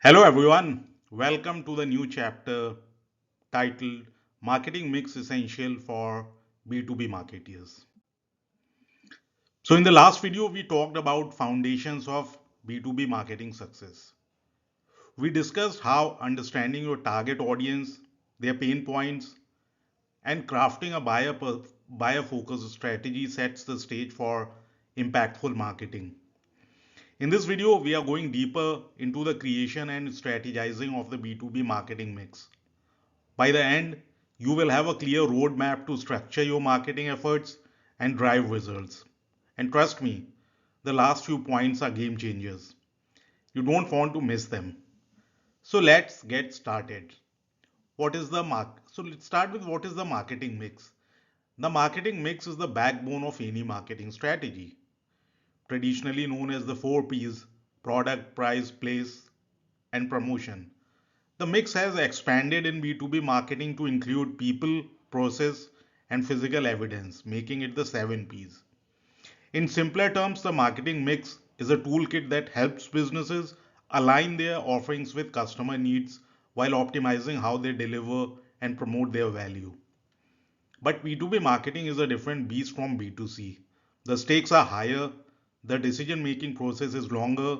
Hello everyone, welcome to the new chapter titled Marketing Mix Essential for B2B Marketers. So in the last video we talked about foundations of B2B marketing success. We discussed how understanding your target audience, their pain points and crafting a buyer focused strategy sets the stage for impactful marketing. In this video we are going deeper into the creation and strategizing of the B2B marketing mix. By the end, you will have a clear roadmap to structure your marketing efforts and drive results. And trust me, the last few points are game changers. You don't want to miss them. So let's get started. So let's start with what is the marketing mix. The marketing mix is the backbone of any marketing strategy, traditionally known as the 4 Ps: product, price, place, and promotion. The mix has expanded in B2B marketing to include people, process, and physical evidence, making it the 7 Ps. In simpler terms, the marketing mix is a toolkit that helps businesses align their offerings with customer needs while optimizing how they deliver and promote their value. But B2B marketing is a different beast from B2C. The stakes are higher, the decision making process is longer,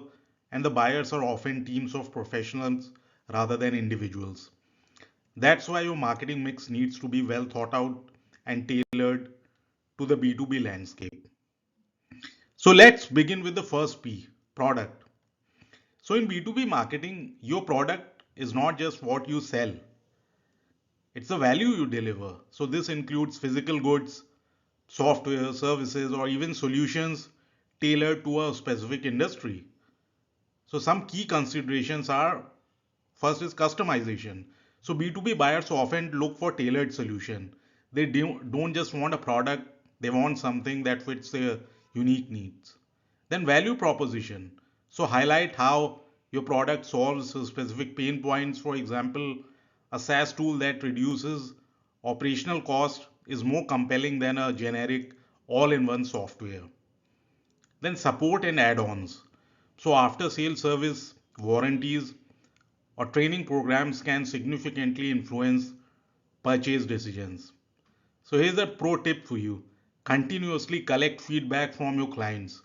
and the buyers are often teams of professionals rather than individuals. That's why your marketing mix needs to be well thought out and tailored to the B2B landscape. So let's begin with the first P, product. So in B2B marketing, your product is not just what you sell, it's the value you deliver. So this includes physical goods, software, services, or even solutions tailored to a specific industry. So some key considerations are: first is customization. So B2B buyers often look for tailored solution. They don't just want a product, they want something that fits their unique needs. Then value proposition. So highlight how your product solves specific pain points. For example, a SaaS tool that reduces operational cost is more compelling than a generic all-in-one software. Then support and add-ons. So after sales service, warranties, or training programs can significantly influence purchase decisions. So here's a pro tip for you. Continuously collect feedback from your clients.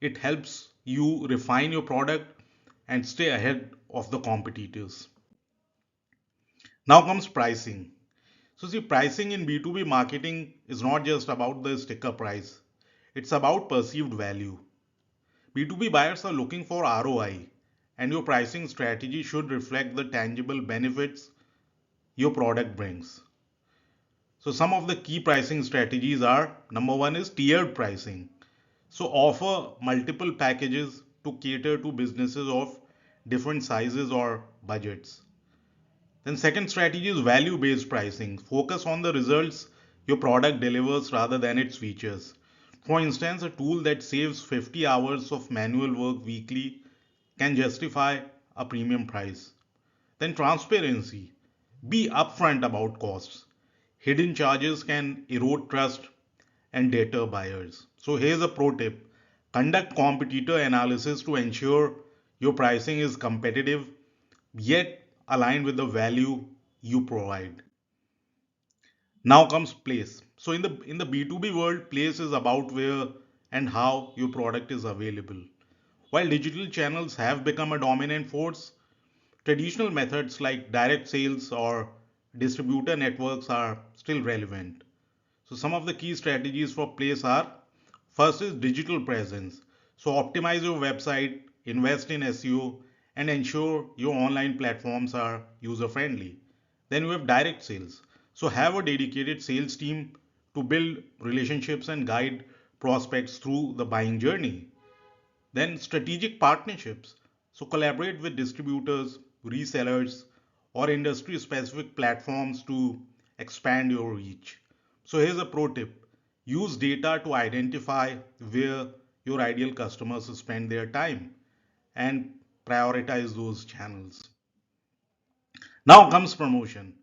It helps you refine your product and stay ahead of the competitors. Now comes pricing. So see, pricing in B2B marketing is not just about the sticker price. It's about perceived value. B2B buyers are looking for ROI, and your pricing strategy should reflect the tangible benefits your product brings. So some of the key pricing strategies are: number one is tiered pricing. So offer multiple packages to cater to businesses of different sizes or budgets. Then second strategy is value based pricing. Focus on the results your product delivers rather than its features. For instance, a tool that saves 50 hours of manual work weekly can justify a premium price. Then transparency. Be upfront about costs. Hidden charges can erode trust and deter buyers. So here's a pro tip. Conduct competitor analysis to ensure your pricing is competitive yet aligned with the value you provide. Now comes place. So in the B2B world, place is about where and how your product is available. While digital channels have become a dominant force, traditional methods like direct sales or distributor networks are still relevant. So some of the key strategies for place are: first is digital presence. So optimize your website, invest in SEO, and ensure your online platforms are user friendly. Then you have direct sales. So have a dedicated sales team to build relationships and guide prospects through the buying journey. Then strategic partnerships. So collaborate with distributors, resellers, or industry specific platforms to expand your reach. So here's a pro tip. Use data to identify where your ideal customers spend their time and prioritize those channels. Now comes promotion.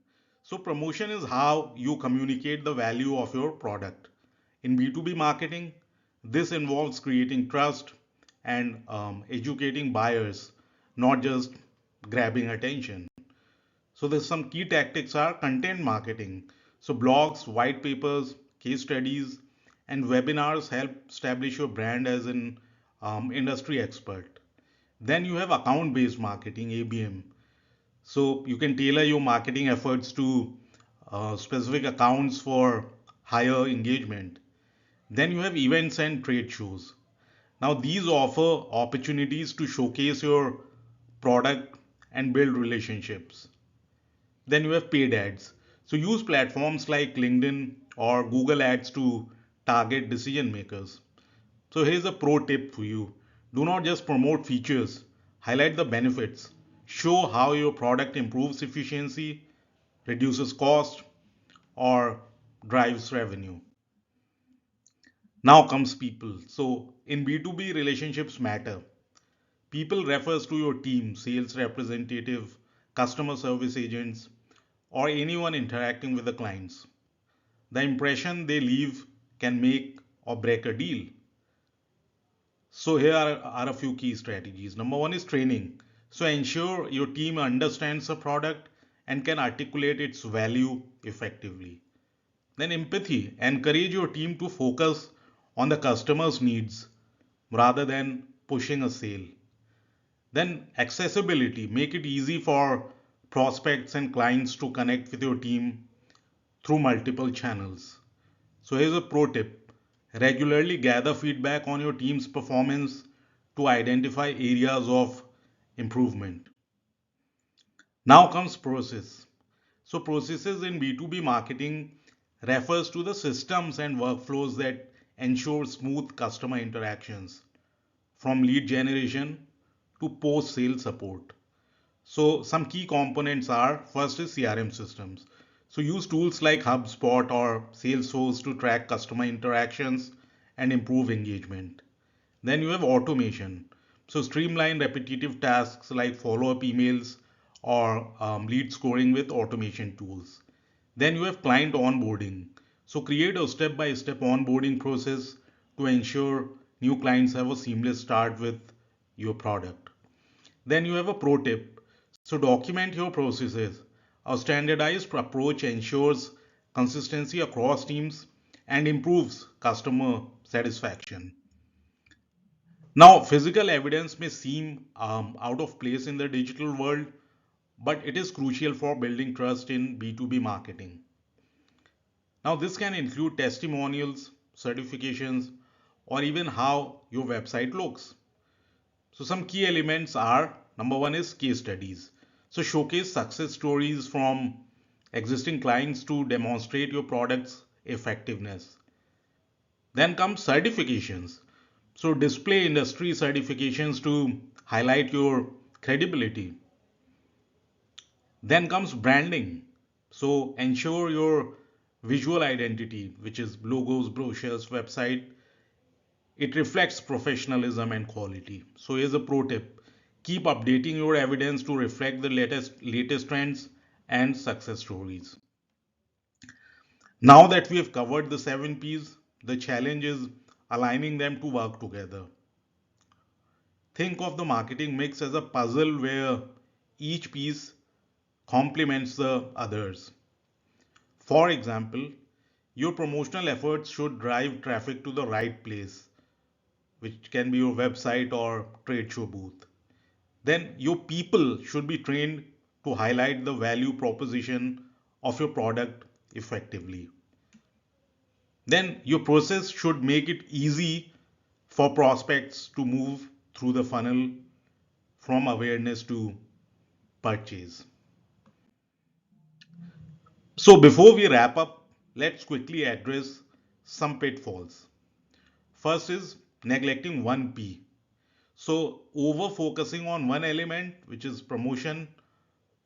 So promotion is how you communicate the value of your product. In B2B marketing, this involves creating trust and educating buyers, not just grabbing attention. So there's some key tactics are content marketing. So blogs, white papers, case studies, and webinars help establish your brand as an industry expert. Then you have account-based marketing, ABM. So you can tailor your marketing efforts to specific accounts for higher engagement. Then you have events and trade shows. Now these offer opportunities to showcase your product and build relationships. Then you have paid ads. So use platforms like LinkedIn or Google Ads to target decision makers. So here's a pro tip for you. Do not just promote features, highlight the benefits. Show how your product improves efficiency, reduces cost, or drives revenue. Now comes people. So in B2B relationships matter. People refers to your team, sales representative, customer service agents, or anyone interacting with the clients. The impression they leave can make or break a deal. So here are a few key strategies. Number one is training. So ensure your team understands the product and can articulate its value effectively. Then empathy. Encourage your team to focus on the customer's needs rather than pushing a sale. Then accessibility. Make it easy for prospects and clients to connect with your team through multiple channels. So here's a pro tip. Regularly gather feedback on your team's performance to identify areas of improvement. Now comes process. So processes in B2B marketing refers to the systems and workflows that ensure smooth customer interactions from lead generation to post sale support. So some key components are first is CRM systems. So use tools like HubSpot or Salesforce to track customer interactions and improve engagement. Then you have automation. So streamline repetitive tasks like follow-up emails or lead scoring with automation tools. Then you have client onboarding. So create a step-by-step onboarding process to ensure new clients have a seamless start with your product. Then you have a pro tip. So document your processes. A standardized approach ensures consistency across teams and improves customer satisfaction. Now, physical evidence may seem out of place in the digital world, but it is crucial for building trust in B2B marketing. Now, this can include testimonials, certifications, or even how your website looks. So some key elements are number one is case studies. So showcase success stories from existing clients to demonstrate your product's effectiveness. Then comes certifications. So display industry certifications to highlight your credibility. Then comes branding. So ensure your visual identity, which is logos, brochures, website, it reflects professionalism and quality. So here's a pro tip. Keep updating your evidence to reflect the latest trends and success stories. Now that we have covered the 7 P's, the challenge is aligning them to work together. Think of the marketing mix as a puzzle where each piece complements the others. For example, your promotional efforts should drive traffic to the right place, which can be your website or trade show booth. Then your people should be trained to highlight the value proposition of your product effectively. Then your process should make it easy for prospects to move through the funnel from awareness to purchase. So before we wrap up, let's quickly address some pitfalls. First is neglecting one P. So over focusing on one element, which is promotion,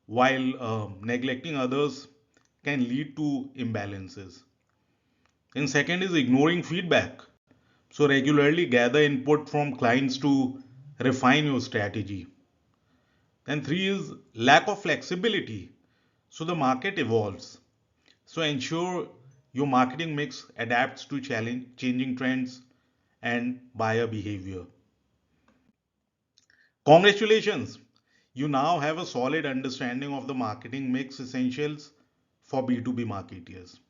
while neglecting others can lead to imbalances. And second is ignoring feedback. So regularly gather input from clients to refine your strategy. Then three is lack of flexibility. So the market evolves. So ensure your marketing mix adapts to changing trends and buyer behavior. Congratulations! You now have a solid understanding of the marketing mix essentials for B2B marketers.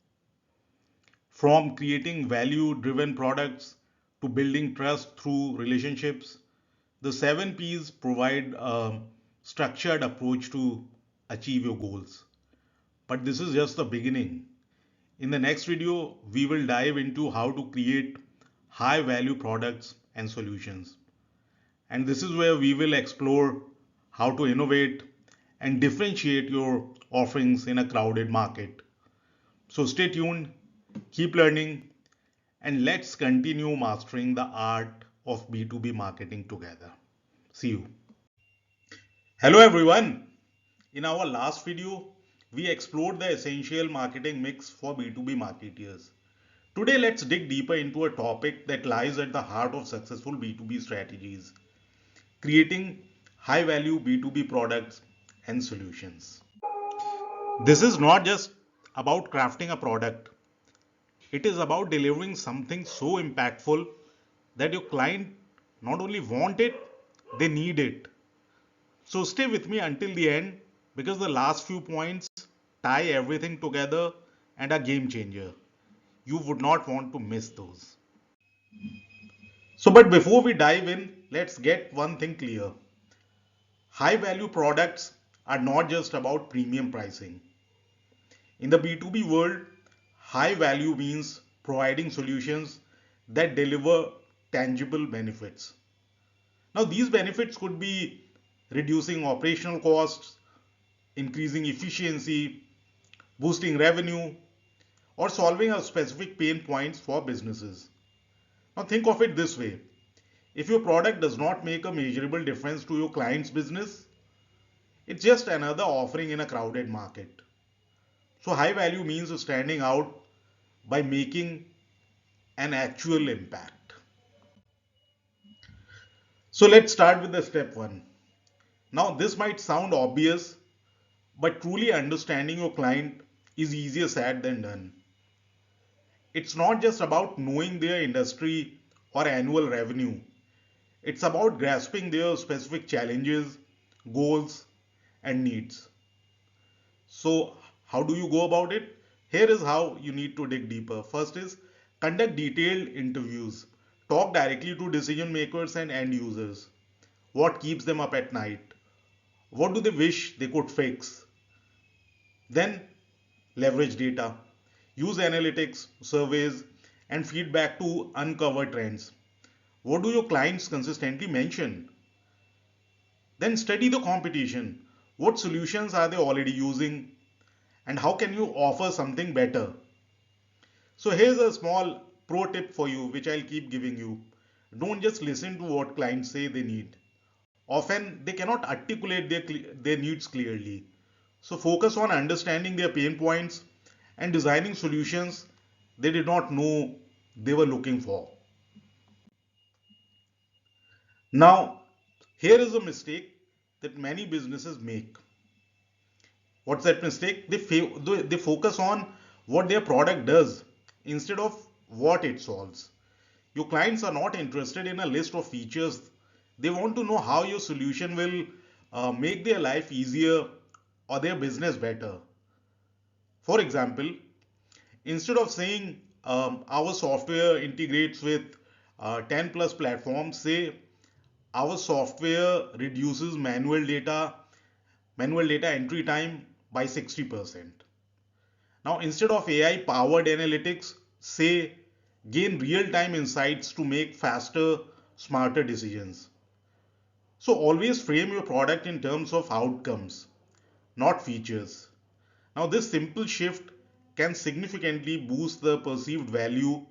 From creating value driven products to building trust through relationships, the 7 P's provide a structured approach to achieve your goals. But this is just the beginning. In the next video, we will dive into how to create high value products and solutions. And this is where we will explore how to innovate and differentiate your offerings in a crowded market. So stay tuned, keep learning, and let's continue mastering the art of B2B marketing together. See you. Hello everyone. In our last video, we explored the essential marketing mix for B2B marketers. Today, let's dig deeper into a topic that lies at the heart of successful B2B strategies: creating high value B2B products and solutions. This is not just about crafting a product, it is about delivering something so impactful that your client not only want it, they need it. So stay with me until the end because the last few points tie everything together and are game changer. You would not want to miss those. So, but before we dive in, let's get one thing clear. High value products are not just about premium pricing. In the B2B world, high value means providing solutions that deliver tangible benefits. Now, these benefits could be reducing operational costs, increasing efficiency, boosting revenue, or solving a specific pain points for businesses. Now, think of it this way: if your product does not make a measurable difference to your client's business, it's just another offering in a crowded market. So, high value means standing out by making an actual impact. So, let's start with the step one. Now, this might sound obvious, but truly understanding your client is easier said than done. It's not just about knowing their industry or annual revenue, it's about grasping their specific challenges, goals, and needs. So, how do you go about it? Here is how you need to dig deeper. First is conduct detailed interviews. Talk directly to decision makers and end users. What keeps them up at night? What do they wish they could fix? Then leverage data. Use analytics, surveys, and feedback to uncover trends. What do your clients consistently mention? Then study the competition. What solutions are they already using? And how can you offer something better? So here's a small pro tip for you, which I'll keep giving you. Don't just listen to what clients say they need. Often they cannot articulate their needs clearly. So focus on understanding their pain points and designing solutions they did not know they were looking for. Now, here is a mistake that many businesses make. What's that mistake? They focus on what their product does instead of what it solves. Your clients are not interested in a list of features. They want to know how your solution will make their life easier or their business better. For example, instead of saying our software integrates with 10 plus platforms, say our software reduces manual data entry time by 60%. Now, instead of AI powered analytics, say gain real time insights to make faster, smarter decisions. So, always frame your product in terms of outcomes, not features. Now, this simple shift can significantly boost the perceived value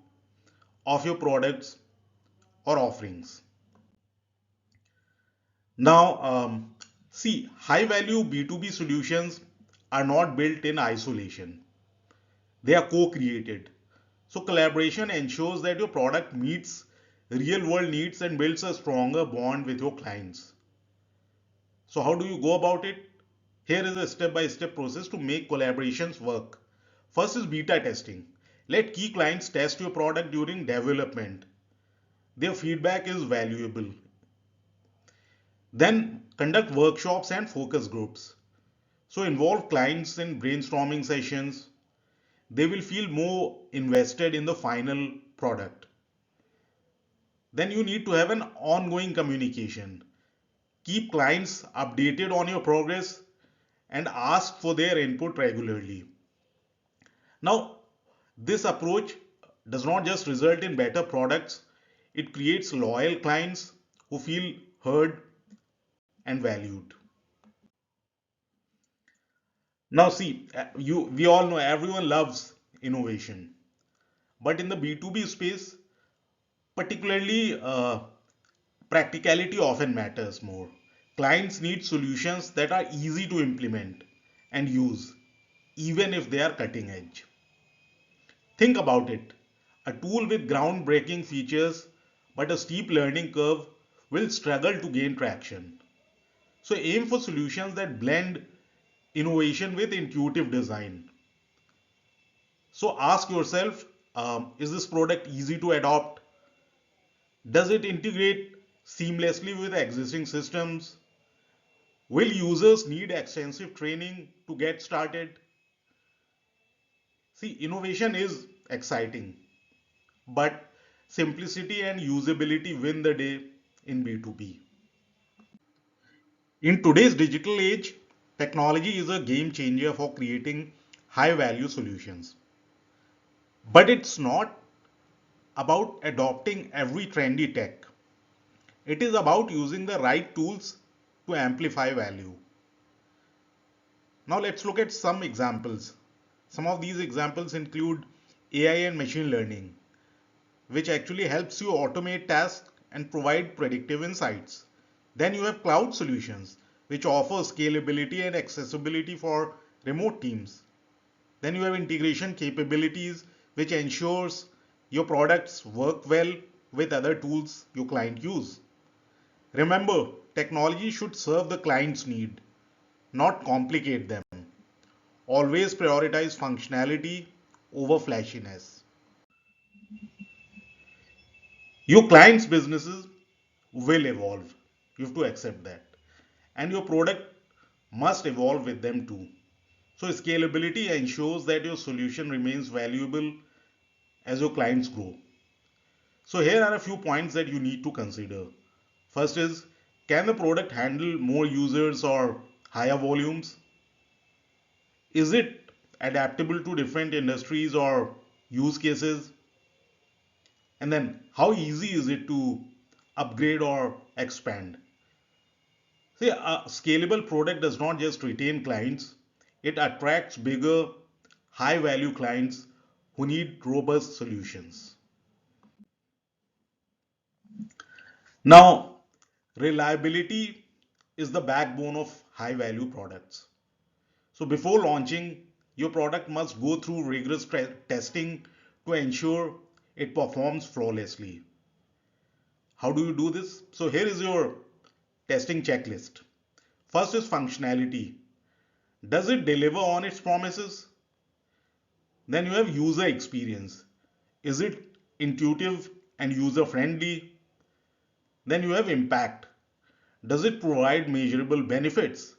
of your products or offerings. Now, see, high value B2B solutions are not built in isolation, they are co created. So, collaboration ensures that your product meets real world needs and builds a stronger bond with your clients. So, how do you go about it? Here is a step by step process to make collaborations work. First is beta testing. Let key clients test your product during development. Their feedback is valuable. Then Conduct workshops and focus groups. So involve clients in brainstorming sessions. They will feel more invested in the final product. Then you need to have an ongoing communication. Keep clients updated on your progress and ask for their input regularly. Now, this approach does not just result in better products, it creates loyal clients who feel heard and valued. Now, see, we all know everyone loves innovation, but in the B2B space, particularly practicality often matters more. Clients need solutions that are easy to implement and use, even if they are cutting edge. Think about it. A tool with groundbreaking features but a steep learning curve will struggle to gain traction. So aim for solutions that blend innovation with intuitive design. So ask yourself, is this product easy to adopt? Does it integrate seamlessly with existing systems? Will users need extensive training to get started? See, innovation is exciting, but simplicity and usability win the day in B2B. In today's digital age, technology is a game changer for creating high value solutions. But it's not about adopting every trendy tech. It is about using the right tools to amplify value. Now let's look at some examples. Some of these examples include AI and machine learning, which actually helps you automate tasks and provide predictive insights. Then you have cloud solutions, which offer scalability and accessibility for remote teams. Then you have integration capabilities, which ensures your products work well with other tools your client use. Remember, technology should serve the client's need, not complicate them. Always prioritize functionality over flashiness. Your client's businesses will evolve. You have to accept that. And your product must evolve with them too. So, scalability ensures that your solution remains valuable as your clients grow. So, here are a few points that you need to consider. First is, can the product handle more users or higher volumes? Is it adaptable to different industries or use cases? And then, how easy is it to upgrade or expand? See, a scalable product does not just retain clients, it attracts bigger, high value clients who need robust solutions. Now, reliability is the backbone of high value products. So, before launching, your product must go through rigorous testing to ensure it performs flawlessly. How do you do this? So, here is your testing checklist. First is functionality. Does it deliver on its promises? Then you have user experience. Is it intuitive and user friendly? Then you have impact. Does it provide measurable benefits?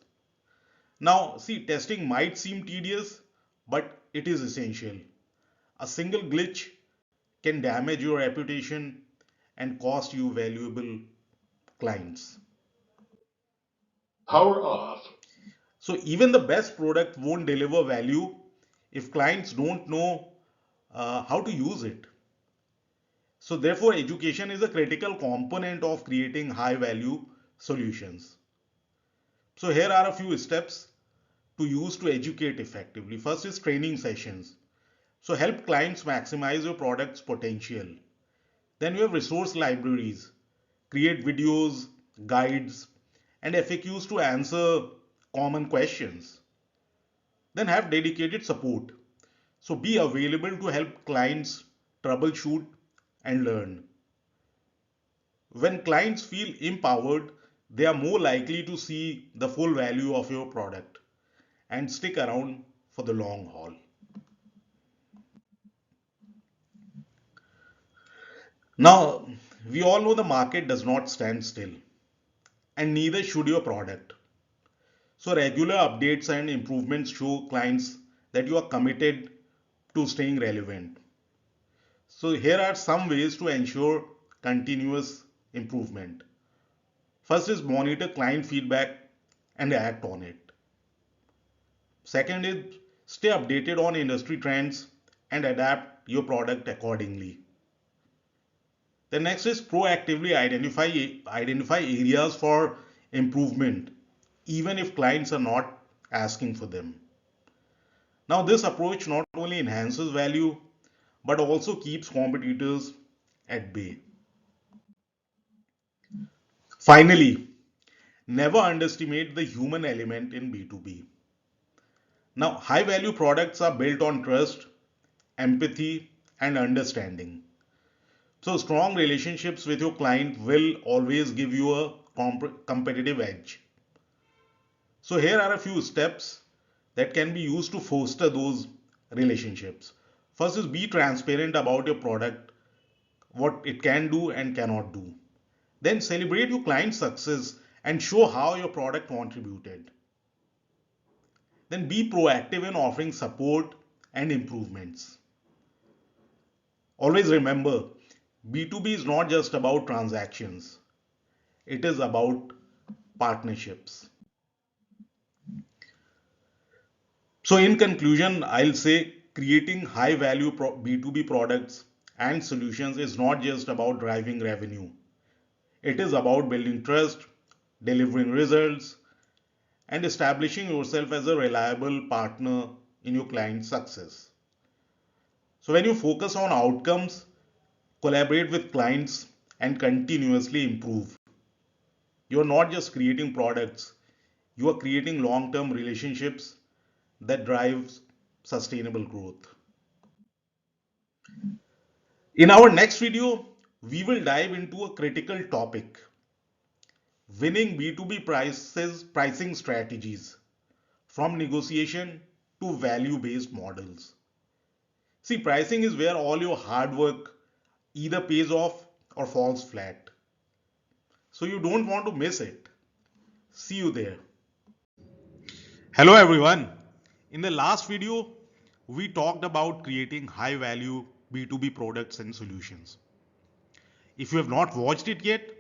Now, see, testing might seem tedious, but it is essential. A single glitch can damage your reputation and cost you valuable clients. Power off. So, even the best product won't deliver value if clients don't know how to use it. So, therefore, education is a critical component of creating high value solutions. So, here are a few steps to use to educate effectively. First is training sessions. So, help clients maximize your product's potential. Then you have resource libraries. Create videos, guides, and FAQs to answer common questions. Then have dedicated support. So, be available to help clients troubleshoot and learn. When clients feel empowered, they are more likely to see the full value of your product and stick around for the long haul. Now, we all know the market does not stand still. and neither should your product. So regular updates and improvements show clients that you are committed to staying relevant. So here are some ways to ensure continuous improvement. First is monitor client feedback and act on it. Second is stay updated on industry trends and adapt your product accordingly. The next is proactively identify areas for improvement even if clients are not asking for them. Now this approach not only enhances value but also keeps competitors at bay. Finally, never underestimate the human element in B2B. Now, high value products are built on trust, empathy, and understanding. So, strong relationships with your client will always give you a competitive edge. So, here are a few steps that can be used to foster those relationships. First is be transparent about your product, what it can do and cannot do. Then celebrate your client's success and show how your product contributed. Then be proactive in offering support and improvements. Always remember, B2B is not just about transactions, it is about partnerships. So, in conclusion, I'll say creating high value B2B products and solutions is not just about driving revenue, it is about building trust, delivering results, and establishing yourself as a reliable partner in your client's success. So, when you focus on outcomes, collaborate with clients, and continuously improve, you are not just creating products, you are creating long term relationships that drive sustainable growth. In our next video, we will dive into a critical topic: winning B2B pricing strategies from negotiation to value based models. See, pricing is where all your hard work either pays off or falls flat. So you don't want to miss it. See you there. Hello everyone. In the last video, we talked about creating high value B2B products and solutions. If you have not watched it yet,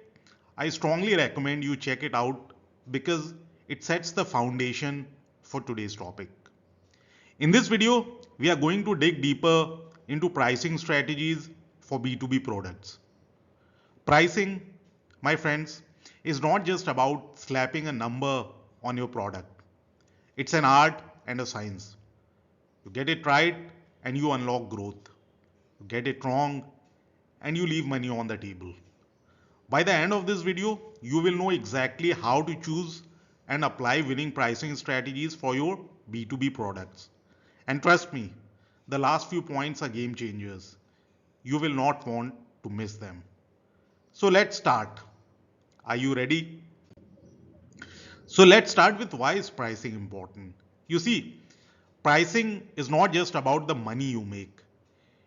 I strongly recommend you check it out because it sets the foundation for today's topic. In this video, we are going to dig deeper into pricing strategies for B2B products. Pricing, my friends, is not just about slapping a number on your product. It's an art and a science. You get it right and you unlock growth. You get it wrong and you leave money on the table. By the end of this video, you will know exactly how to choose and apply winning pricing strategies for your B2B products. And trust me, the last few points are game changers. You will not want to miss them. So let's start. Are you ready? So let's start with why is pricing important. You see, pricing is not just about the money you make.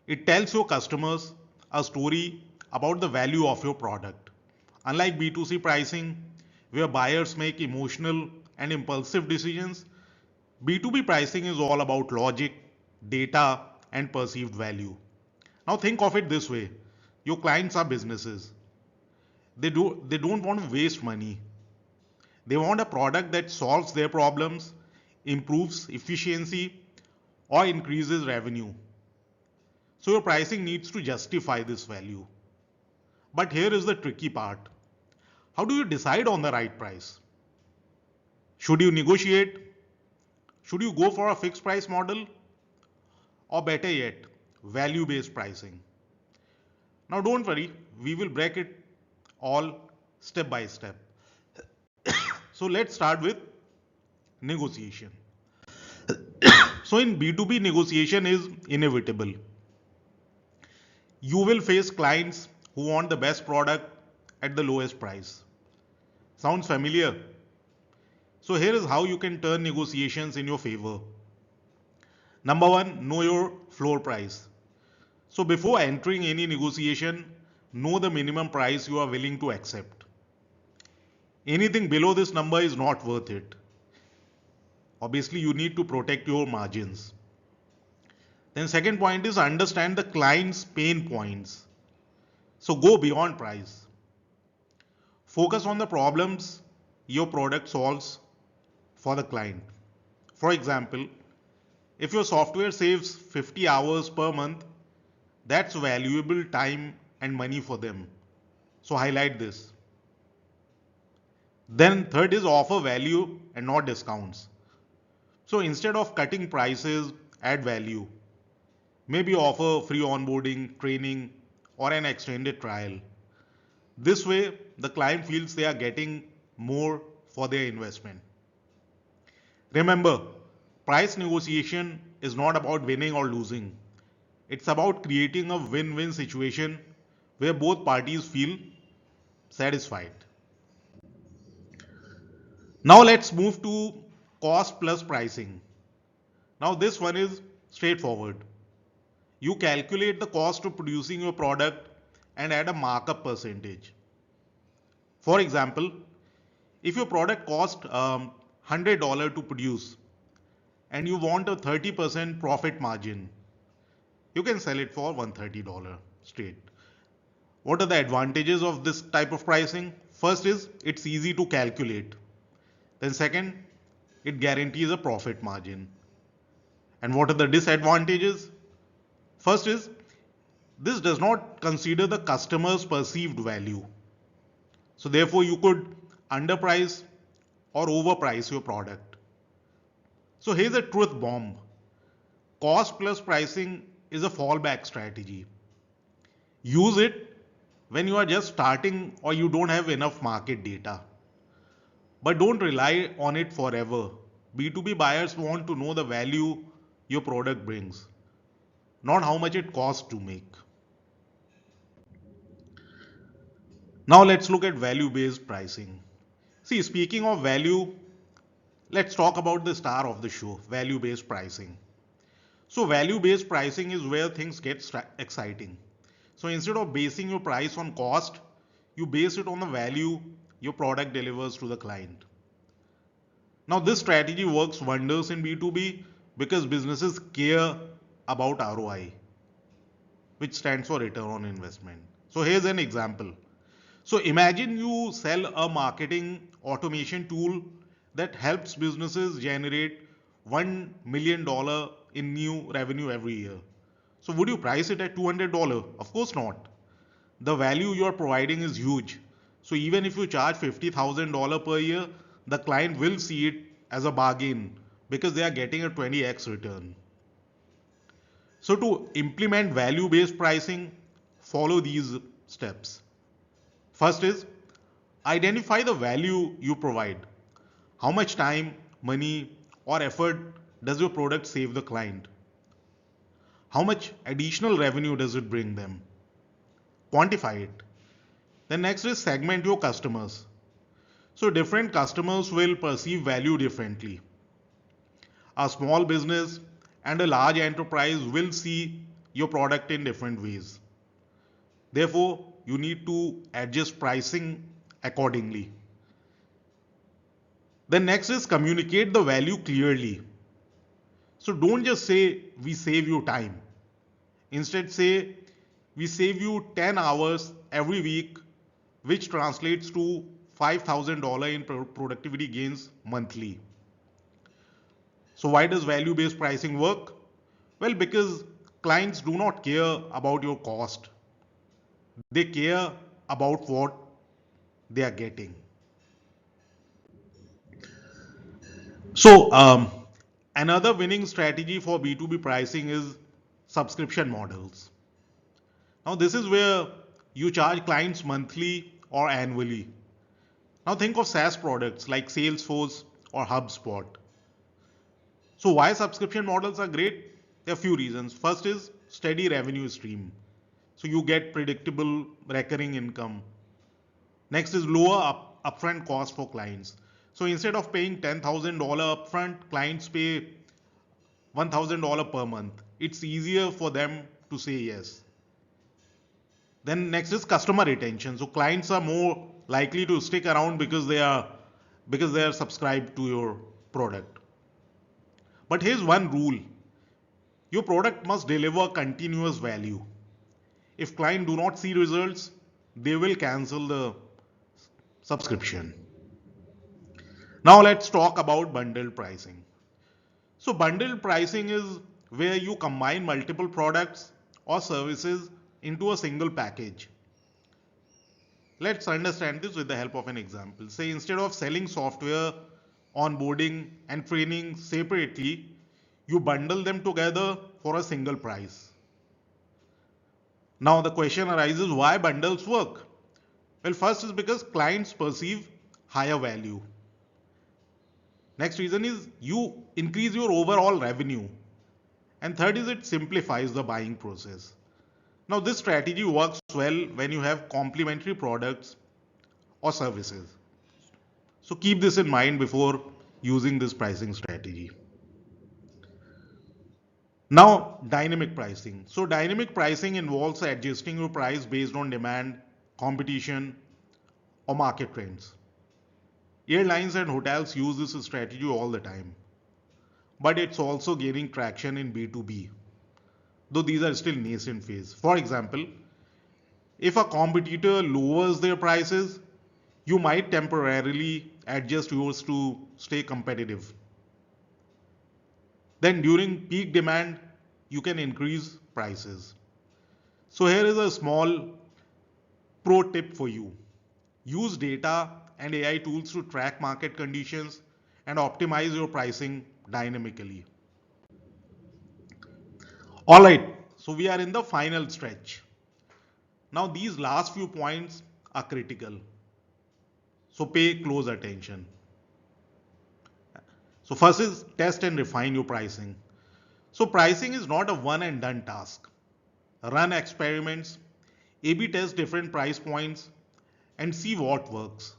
It tells your customers a story about the value of your product. Unlike B2C pricing, where buyers make emotional and impulsive decisions, B2B pricing is all about logic, data, and perceived value. Now think of it this way. Your clients are businesses. They don't want to waste money. They want a product that solves their problems, improves efficiency, or increases revenue. So your pricing needs to justify this value. But here is the tricky part. How do you decide on the right price? Should you negotiate? Should you go for a fixed price model? Or better yet, value based pricing? Now don't worry, we will break it all step by step. So let's start with negotiation. So in B2B, negotiation is inevitable. You will face clients who want the best product at the lowest price. Sounds familiar? So here is how you can turn negotiations in your favor. Number one, know your floor price. So before entering any negotiation, know the minimum price you are willing to accept. Anything below this number is not worth it. Obviously, you need to protect your margins. Then second point is understand the client's pain points. So go beyond price. Focus on the problems your product solves for the client. For example, if your software saves 50 hours per month, that's valuable time and money for them. So highlight this. Then third is offer value and not discounts. So instead of cutting prices, add value. Maybe offer free onboarding, training, or an extended trial. This way, the client feels they are getting more for their investment. Remember, price negotiation is not about winning or losing. It's about creating a win-win situation where both parties feel satisfied. Now let's move to cost plus pricing. Now this one is straightforward. You calculate the cost of producing your product and add a markup percentage. For example, if your product costs $100 to produce and you want a 30% profit margin, you can sell it for $130 straight. What are the advantages of this type of pricing? First is it's easy to calculate. Then second, it guarantees a profit margin. And what are the disadvantages? First is this does not consider the customer's perceived value. So therefore you could underprice or overprice your product. So here's a truth bomb. Cost plus pricing is a fallback strategy. Use it when you are just starting or you don't have enough market data. But don't rely on it forever. B2B buyers want to know the value your product brings, not how much it costs to make. Now let's look at value-based pricing. See, speaking of value, let's talk about the star of the show, value-based pricing. So value-based pricing is where things get exciting. So instead of basing your price on cost, you base it on the value your product delivers to the client. Now this strategy works wonders in B2B because businesses care about ROI, which stands for return on investment. So here's an example. So imagine you sell a marketing automation tool that helps businesses generate $1 million in new revenue every year. So would you price it at $200? Of course not. The value you are providing is huge. So even if you charge $50,000 per year, the client will see it as a bargain because they are getting a 20x return. So to implement value-based pricing, follow these steps. First is identify the value you provide. How much time, money, or effort does your product save the client? How much additional revenue does it bring them? Quantify it. Then next is segment your customers. So different customers will perceive value differently. A small business and a large enterprise will see your product in different ways. Therefore, you need to adjust pricing accordingly. Then next is communicate the value clearly. So don't just say we save you time. Instead say we save you 10 hours every week, which translates to $5,000 in productivity gains monthly. So why does value-based pricing work? Well, because clients do not care about your cost. They care about what they are getting. So another winning strategy for B2B pricing is subscription models. Now this is where you charge clients monthly or annually. Now think of SaaS products like Salesforce or HubSpot. So why subscription models are great? There are a few reasons. First is steady revenue stream. So you get predictable recurring income. Next is lower upfront cost for clients. So instead of paying $10,000 upfront, clients pay $1,000 per month. It's easier for them to say yes. Then next is customer retention. So clients are more likely to stick around because they are subscribed to your product. But here's one rule: your product must deliver continuous value. If clients do not see results, they will cancel the subscription. Now let's talk about bundled pricing. So bundled pricing is where you combine multiple products or services into a single package. Let's understand this with the help of an example. Say instead of selling software, onboarding and training separately, you bundle them together for a single price. Now the question arises, why bundles work? Well, first is because clients perceive higher value. Next reason is you increase your overall revenue. And third is it simplifies the buying process. Now this strategy works well when you have complementary products or services. So keep this in mind before using this pricing strategy. Now, dynamic pricing. So dynamic pricing involves adjusting your price based on demand, competition, or market trends. Airlines and hotels use this strategy all the time, but it's also gaining traction in B2B, though these are still nascent phase. For example, if a competitor lowers their prices, you might temporarily adjust yours to stay competitive. Then during peak demand, you can increase prices. So here is a small pro tip for you. Use data and AI tools to track market conditions and optimize your pricing dynamically. All right, so we are in the final stretch. Now these last few points are critical. So pay close attention. So first is test and refine your pricing. So pricing is not a one and done task. Run experiments, A/B test different price points and see what works.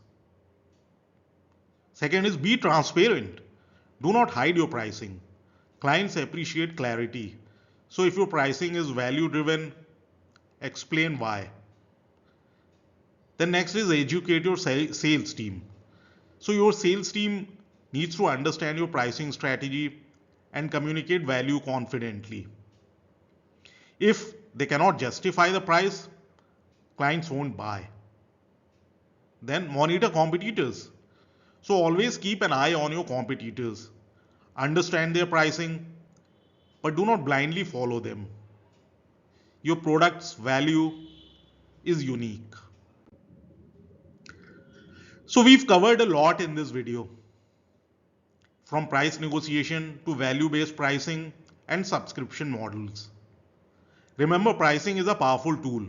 Second is be transparent. Do not hide your pricing. Clients appreciate clarity. So if your pricing is value driven, explain why. Then next is educate your sales team. So your sales team needs to understand your pricing strategy and communicate value confidently. If they cannot justify the price, clients won't buy. Then monitor competitors. So always keep an eye on your competitors. Understand their pricing, but do not blindly follow them. Your product's value is unique. So we've covered a lot in this video, from price negotiation to value-based pricing and subscription models. Remember, pricing is a powerful tool.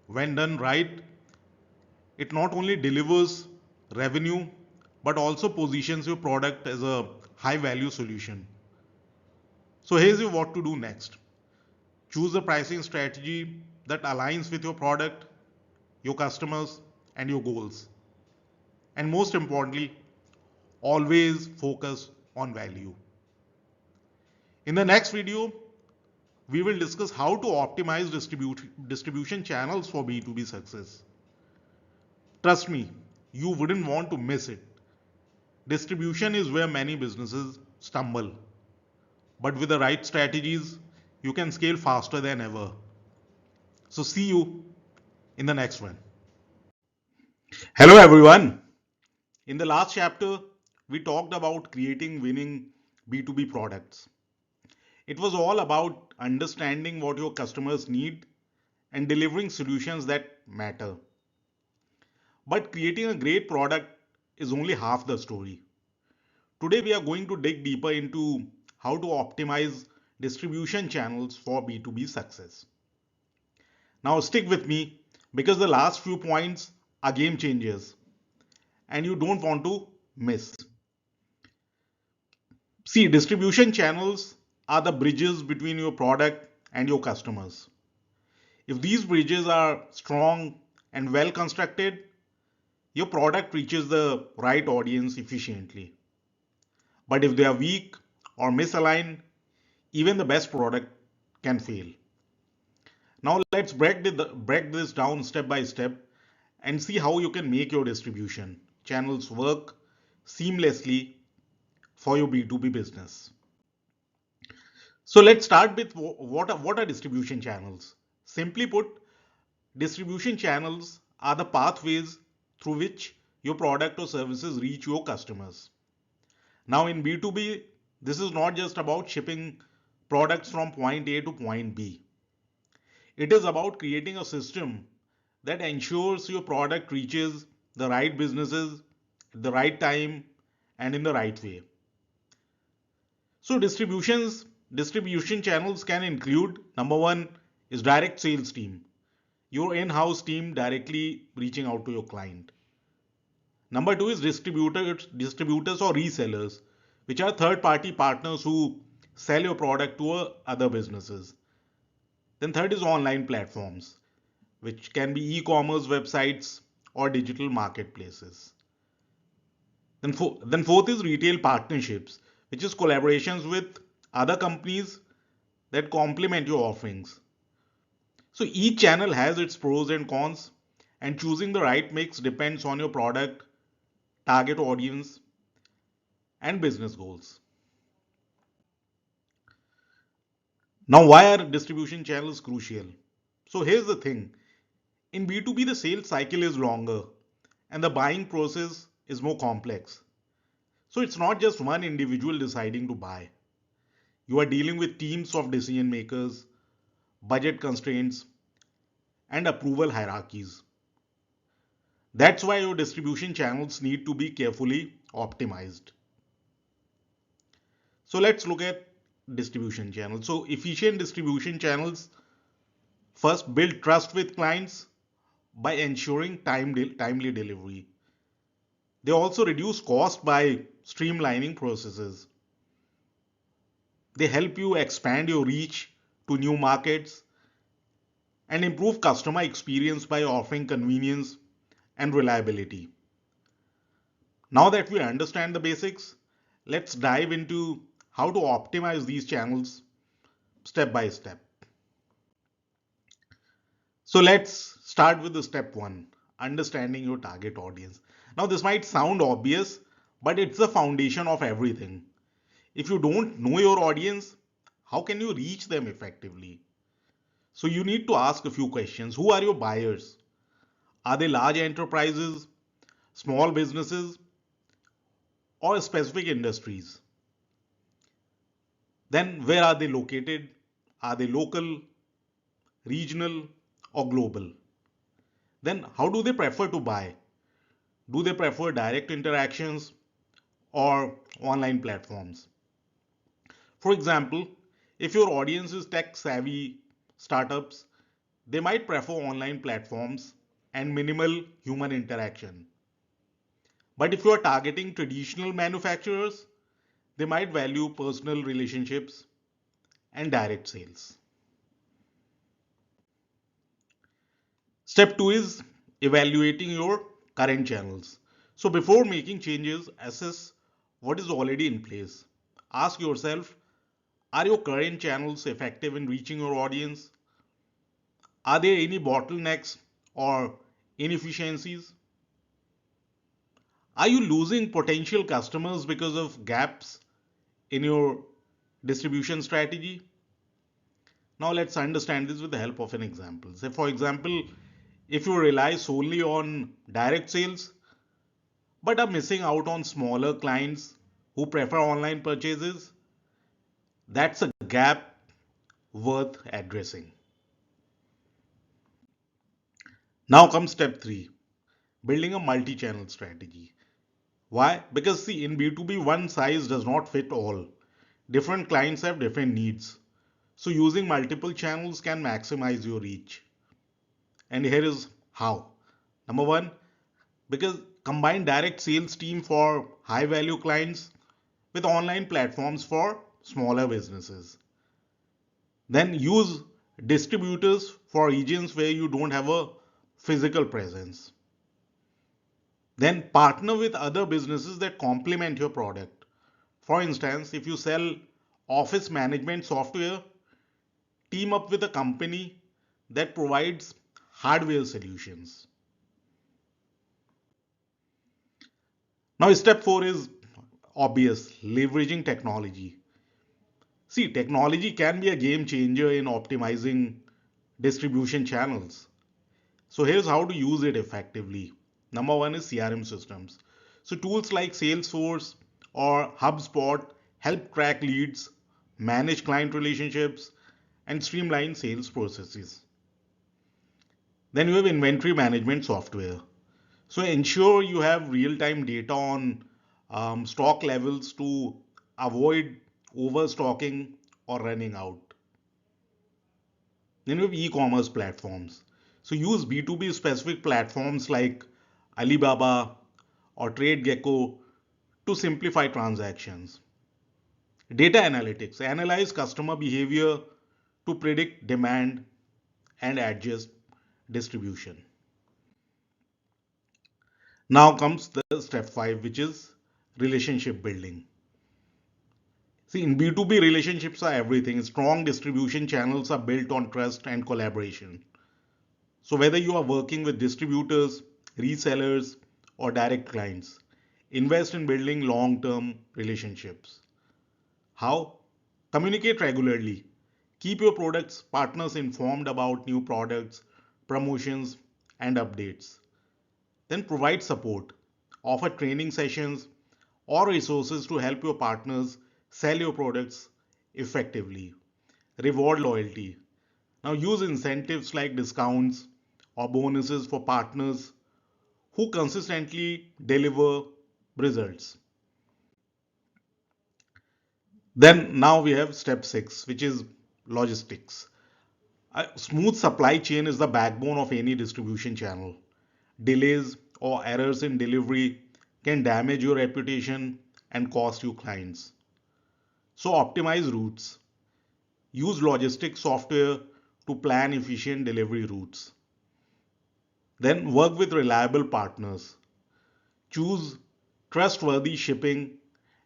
When done right, it not only delivers revenue but also positions your product as a high value solution. So here's what to do next. Choose a pricing strategy that aligns with your product, your customers, and your goals. And most importantly, always focus on value. In the next video, we will discuss how to optimize distribution channels for B2B success. Trust me, you wouldn't want to miss it. Distribution is where many businesses stumble. But with the right strategies, you can scale faster than ever. So see you in the next one. Hello everyone. In the last chapter, we talked about creating winning B2B products. It was all about understanding what your customers need and delivering solutions that matter. But creating a great product is only half the story. Today we are going to dig deeper into how to optimize distribution channels for B2B success. Now stick with me because the last few points are game changers and you don't want to miss. See, distribution channels are the bridges between your product and your customers. If these bridges are strong and well constructed, your product reaches the right audience efficiently. But if they are weak or misaligned, even the best product can fail. Now let's break this down step by step and see how you can make your distribution channels work seamlessly for your B2B business. So let's start with what are distribution channels? Simply put, distribution channels are the pathways through which your product or services reach your customers. Now, in B2B, this is not just about shipping products from point A to point B. It is about creating a system that ensures your product reaches the right businesses at the right time and in the right way. So distribution channels can include number one is direct sales team, your in-house team directly reaching out to your client. Number two is distributors or resellers, which are third-party partners who sell your product to other businesses. Then third is online platforms, which can be e-commerce websites or digital marketplaces. Then fourth is retail partnerships, which is collaborations with other companies that complement your offerings. So each channel has its pros and cons, and choosing the right mix depends on your product, target audience, and business goals. Now, why are distribution channels crucial? So here's the thing. In B2B, the sales cycle is longer and the buying process is more complex. So it's not just one individual deciding to buy. You are dealing with teams of decision makers, budget constraints, and approval hierarchies. That's why your distribution channels need to be carefully optimized. So let's look at distribution channels. So efficient distribution channels first build trust with clients by ensuring timely delivery. They also reduce cost by streamlining processes. They help you expand your reach to new markets and improve customer experience by offering convenience and reliability. Now that we understand the basics, let's dive into how to optimize these channels step by step. So let's start with the step one, understanding your target audience. Now, this might sound obvious, but it's the foundation of everything. If you don't know your audience, how can you reach them effectively? So, you need to ask a few questions. Who are your buyers? Are they large enterprises, small businesses, or specific industries? Then, where are they located? Are they local, regional, or global? Then, how do they prefer to buy? Do they prefer direct interactions or online platforms? For example, if your audience is tech savvy startups, they might prefer online platforms and minimal human interaction. But if you are targeting traditional manufacturers, they might value personal relationships and direct sales. Step 2 is evaluating your current channels. So before making changes, assess what is already in place. Ask yourself, are your current channels effective in reaching your audience? Are there any bottlenecks or inefficiencies? Are you losing potential customers because of gaps in your distribution strategy? Now let's understand this with the help of an example. Say, for example, if you rely solely on direct sales but are missing out on smaller clients who prefer online purchases, that's a gap worth addressing. Now comes step 3, building a multi channel strategy. Why? Because see, in B2B, one size does not fit all. Different clients have different needs. So using multiple channels can maximize your reach. And here is how. Number one, because combine direct sales team for high value clients with online platforms for smaller businesses. Then use distributors for regions where you don't have a physical presence. Then partner with other businesses that complement your product. For instance, if you sell office management software, team up with a company that provides hardware solutions. Now, step four is obvious, leveraging technology. See, technology can be a game changer in optimizing distribution channels. So here's how to use it effectively. Number one is CRM systems. So tools like Salesforce or HubSpot help track leads, manage client relationships, and streamline sales processes. Then you have inventory management software. So ensure you have real-time data on stock levels to avoid overstocking or running out. Then you have e-commerce platforms. So use B2B specific platforms like Alibaba or TradeGecko to simplify transactions. Data analytics analyze customer behavior to predict demand and adjust distribution. Now comes the step 5, which is relationship building. See, in B2B, relationships are everything. Strong distribution channels are built on trust and collaboration. So, whether you are working with distributors, resellers, or direct clients, invest in building long term relationships. How? Communicate regularly. Keep your products partners informed about new products, promotions, and updates. Then provide support. Offer training sessions or resources to help your partners sell your products effectively. Reward loyalty. Now use incentives like discounts or bonuses for partners who consistently deliver results. Then now we have step 6, which is logistics. A smooth supply chain is the backbone of any distribution channel. Delays or errors in delivery can damage your reputation and cost you clients. So optimize routes. Use logistics software to plan efficient delivery routes. Then work with reliable partners. Choose trustworthy shipping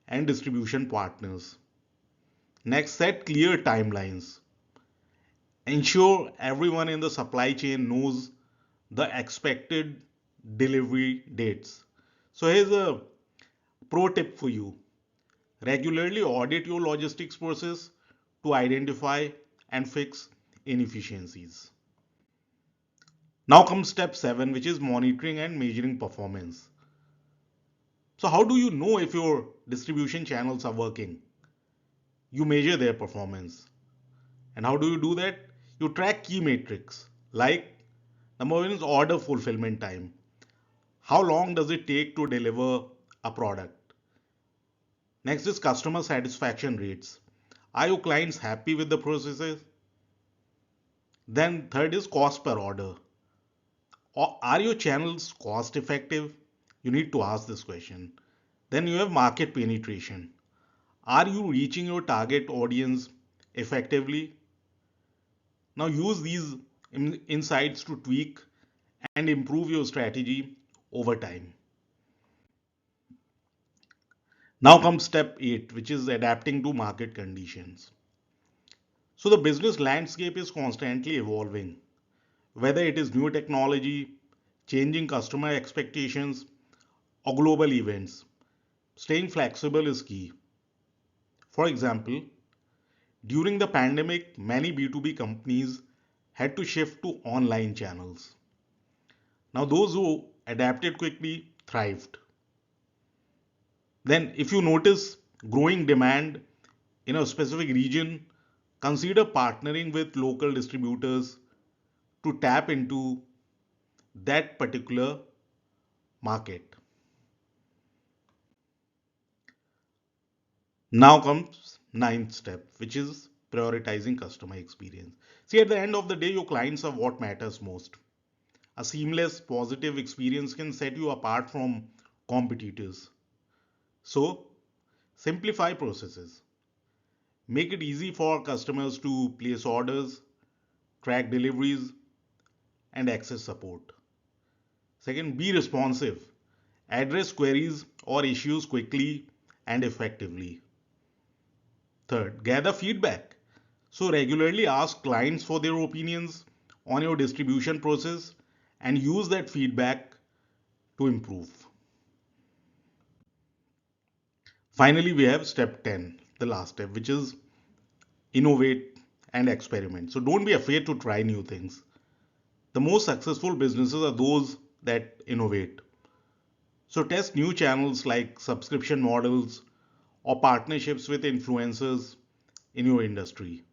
and distribution partners. Next, set clear timelines. Ensure everyone in the supply chain knows the expected delivery dates. So here's a pro tip for you. Regularly audit your logistics process to identify and fix inefficiencies. Now comes step 7, which is monitoring and measuring performance. So how do you know if your distribution channels are working? You measure their performance. And how do you do that? You track key metrics like number one is order fulfillment time. How long does it take to deliver a product? Next is customer satisfaction rates. Are your clients happy with the processes? Then third is cost per order. Are your channels cost effective? You need to ask this question. Then you have market penetration. Are you reaching your target audience effectively? Now use these insights to tweak and improve your strategy over time. Now comes step 8, which is adapting to market conditions. So the business landscape is constantly evolving, whether it is new technology, changing customer expectations, or global events. Staying flexible is key. For example, during the pandemic, many B2B companies had to shift to online channels. Now, those who adapted quickly thrived. Then, if you notice growing demand in a specific region, consider partnering with local distributors to tap into that particular market. Now comes ninth step, which is prioritizing customer experience. See, at the end of the day, your clients are what matters most. A seamless, positive experience can set you apart from competitors. So, simplify processes. Make it easy for customers to place orders, track deliveries, and access support. Second, be responsive. Address queries or issues quickly and effectively. Third, gather feedback. So, regularly ask clients for their opinions on your distribution process and use that feedback to improve. Finally, we have step 10, the last step, which is innovate and experiment. So don't be afraid to try new things. The most successful businesses are those that innovate. So test new channels like subscription models or partnerships with influencers in your industry.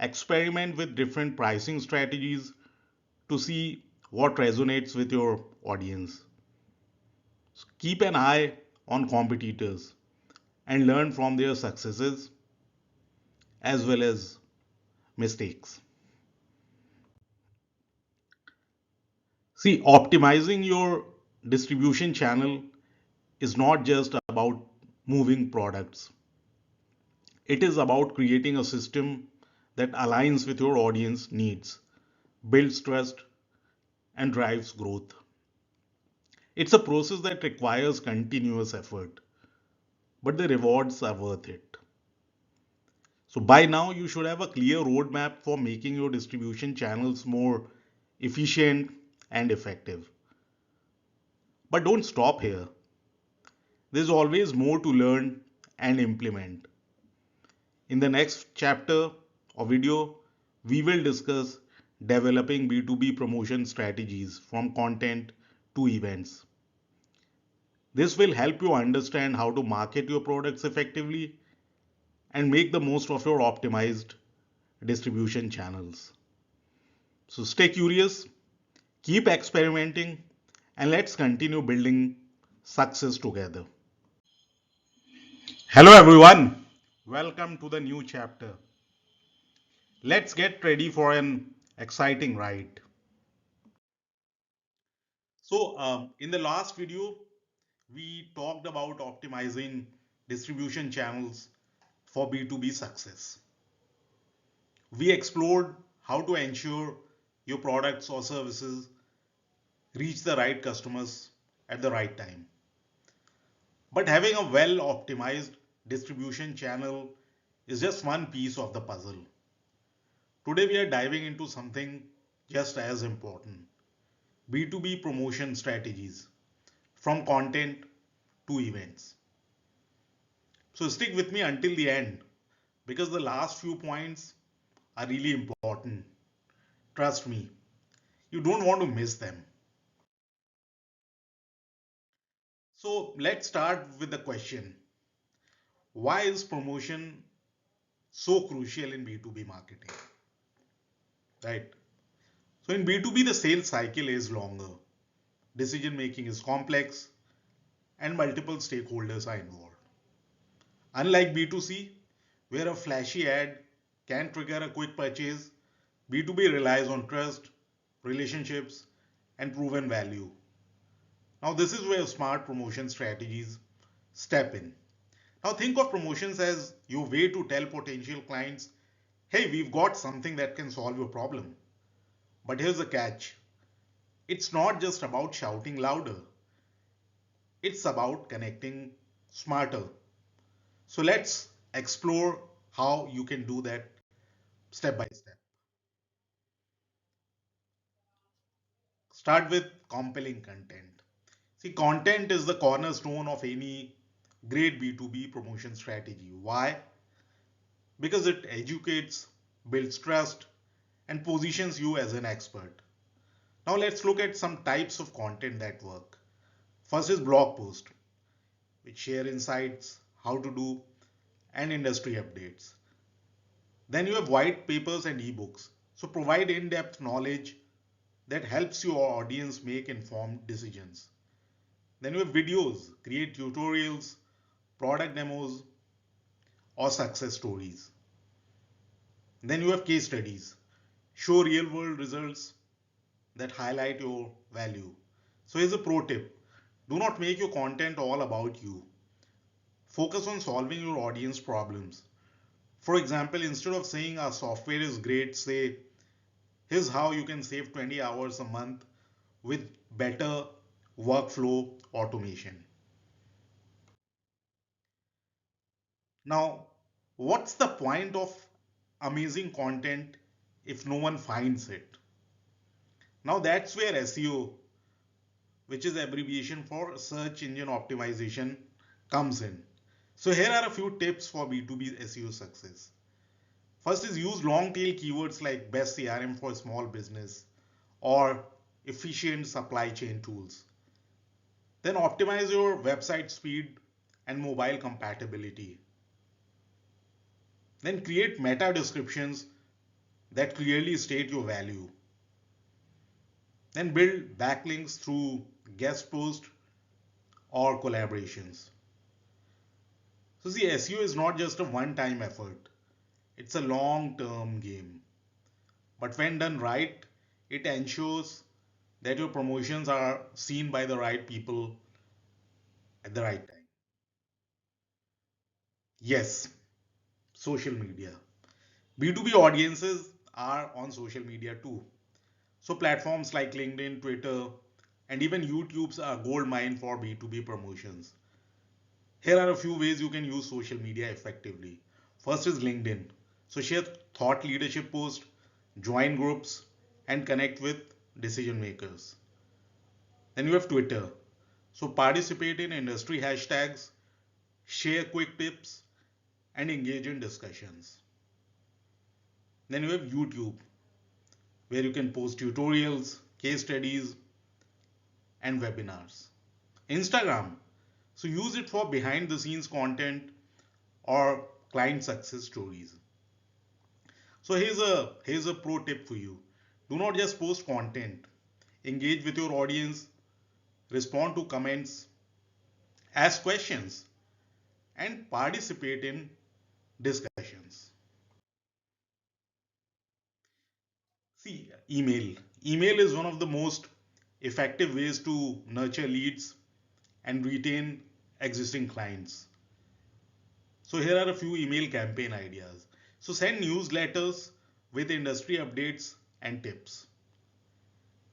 Experiment with different pricing strategies to see what resonates with your audience. Keep an eye on competitors and learn from their successes as well as mistakes. See, optimizing your distribution channel is not just about moving products, it is about creating a system that aligns with your audience needs, builds trust, and drives growth. It's a process that requires continuous effort, but the rewards are worth it. So, by now, you should have a clear roadmap for making your distribution channels more efficient and effective. But don't stop here. There's always more to learn and implement. In the next chapter or video, we will discuss developing B2B promotion strategies from content to events. This will help you understand how to market your products effectively and make the most of your optimized distribution channels. So stay curious, keep experimenting, and let's continue building success together. Hello, everyone. Welcome to the new chapter. Let's get ready for an exciting ride. So, in the last video, we talked about optimizing distribution channels for B2B success. We explored how to ensure your products or services reach the right customers at the right time. But having a well optimized distribution channel is just one piece of the puzzle. Today, we are diving into something just as important: B2B promotion strategies from content to events. So, stick with me until the end because the last few points are really important. Trust me, you don't want to miss them. So, let's start with the question: why is promotion so crucial in B2B marketing? Right? So, in B2B, the sales cycle is longer, decision making is complex, and multiple stakeholders are involved. Unlike B2C, where a flashy ad can trigger a quick purchase, B2B relies on trust, relationships, and proven value. Now, this is where smart promotion strategies step in. Now, think of promotions as your way to tell potential clients, hey, we've got something that can solve your problem. But here's the catch: it's not just about shouting louder, it's about connecting smarter. So, let's explore how you can do that step by step. Start with compelling content. See, content is the cornerstone of any great B2B promotion strategy. Why? Because it educates, builds trust, and positions you as an expert. Now let's look at some types of content that work. First is blog post, which share insights, how to do, and industry updates. Then you have white papers and ebooks. So provide in-depth knowledge that helps your audience make informed decisions. Then you have videos, create tutorials, product demos, or success stories. Then you have case studies, show real world results that highlight your value. So here's a pro tip: do not make your content all about you. Focus on solving your audience problems. For example, instead of saying our software is great, say, here's how you can save 20 hours a month with better workflow automation. Now, what's the point of amazing content if no one finds it? Now, that's where SEO, which is abbreviation for search engine optimization, comes in. So here are a few tips for B2B SEO success. First is use long tail keywords like best CRM for small business or efficient supply chain tools. Then optimize your website speed and mobile compatibility. Then create meta descriptions that clearly state your value. Then build backlinks through guest posts or collaborations. So see, SEO is not just a one-time effort. It's a long-term game. But when done right, it ensures that your promotions are seen by the right people at the right time. Yes, social media. B2B audiences are on social media too. So platforms like LinkedIn, Twitter, and even YouTube's are gold mine for B2B promotions. Here are a few ways you can use social media effectively. First is LinkedIn. So share thought leadership posts, join groups, and connect with decision makers. Then you have Twitter. So participate in industry hashtags, share quick tips, and engage in discussions. Then you have YouTube, where you can post tutorials, case studies, and webinars. Instagram. So use it for behind the scenes content or client success stories. So here's a pro tip for you. Do not just post content. Engage with your audience, respond to comments, ask questions, and participate in discussions. See, email. Email is one of the most effective ways to nurture leads and retain existing clients. So here are a few email campaign ideas. So send newsletters with industry updates and tips.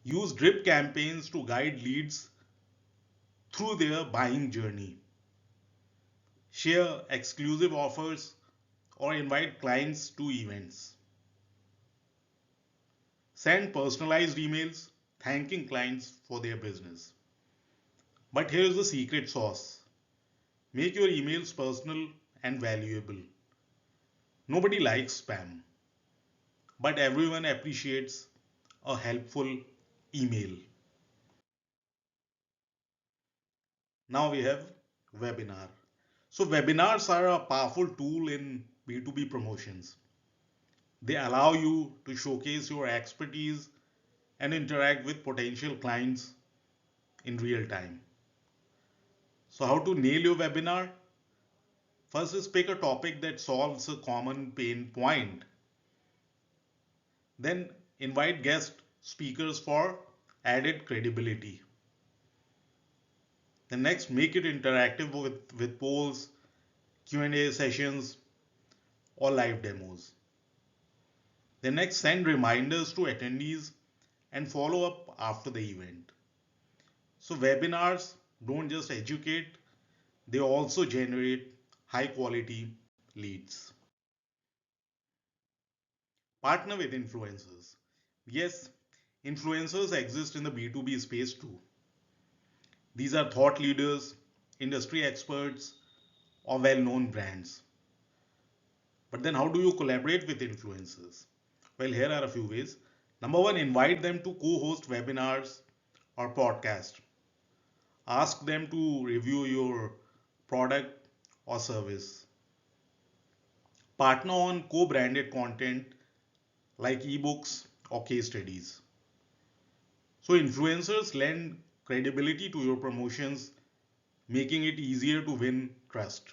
Use drip campaigns to guide leads through their buying journey. Share exclusive offers or invite clients to events. Send personalized emails thanking clients for their business. But here's the secret sauce. Make your emails personal and valuable. Nobody likes spam, but everyone appreciates a helpful email. Now we have webinar. So webinars are a powerful tool in B2B promotions. They allow you to showcase your expertise and interact with potential clients in real time. So how to nail your webinar? First is pick a topic that solves a common pain point. Then invite guest speakers for added credibility. Then next make it interactive with polls, Q&A sessions or live demos. Then next send reminders to attendees and follow up after the event. So webinars don't just educate, they also generate high quality leads. Partner with influencers. Yes, influencers exist in the B2B space too. These are thought leaders, industry experts, or well known brands. But then, how do you collaborate with influencers? Well, here are a few ways. Number one, invite them to co host webinars or podcasts. Ask them to review your product or service. Partner on co branded content like ebooks or case studies. So, influencers lend credibility to your promotions, making it easier to win trust.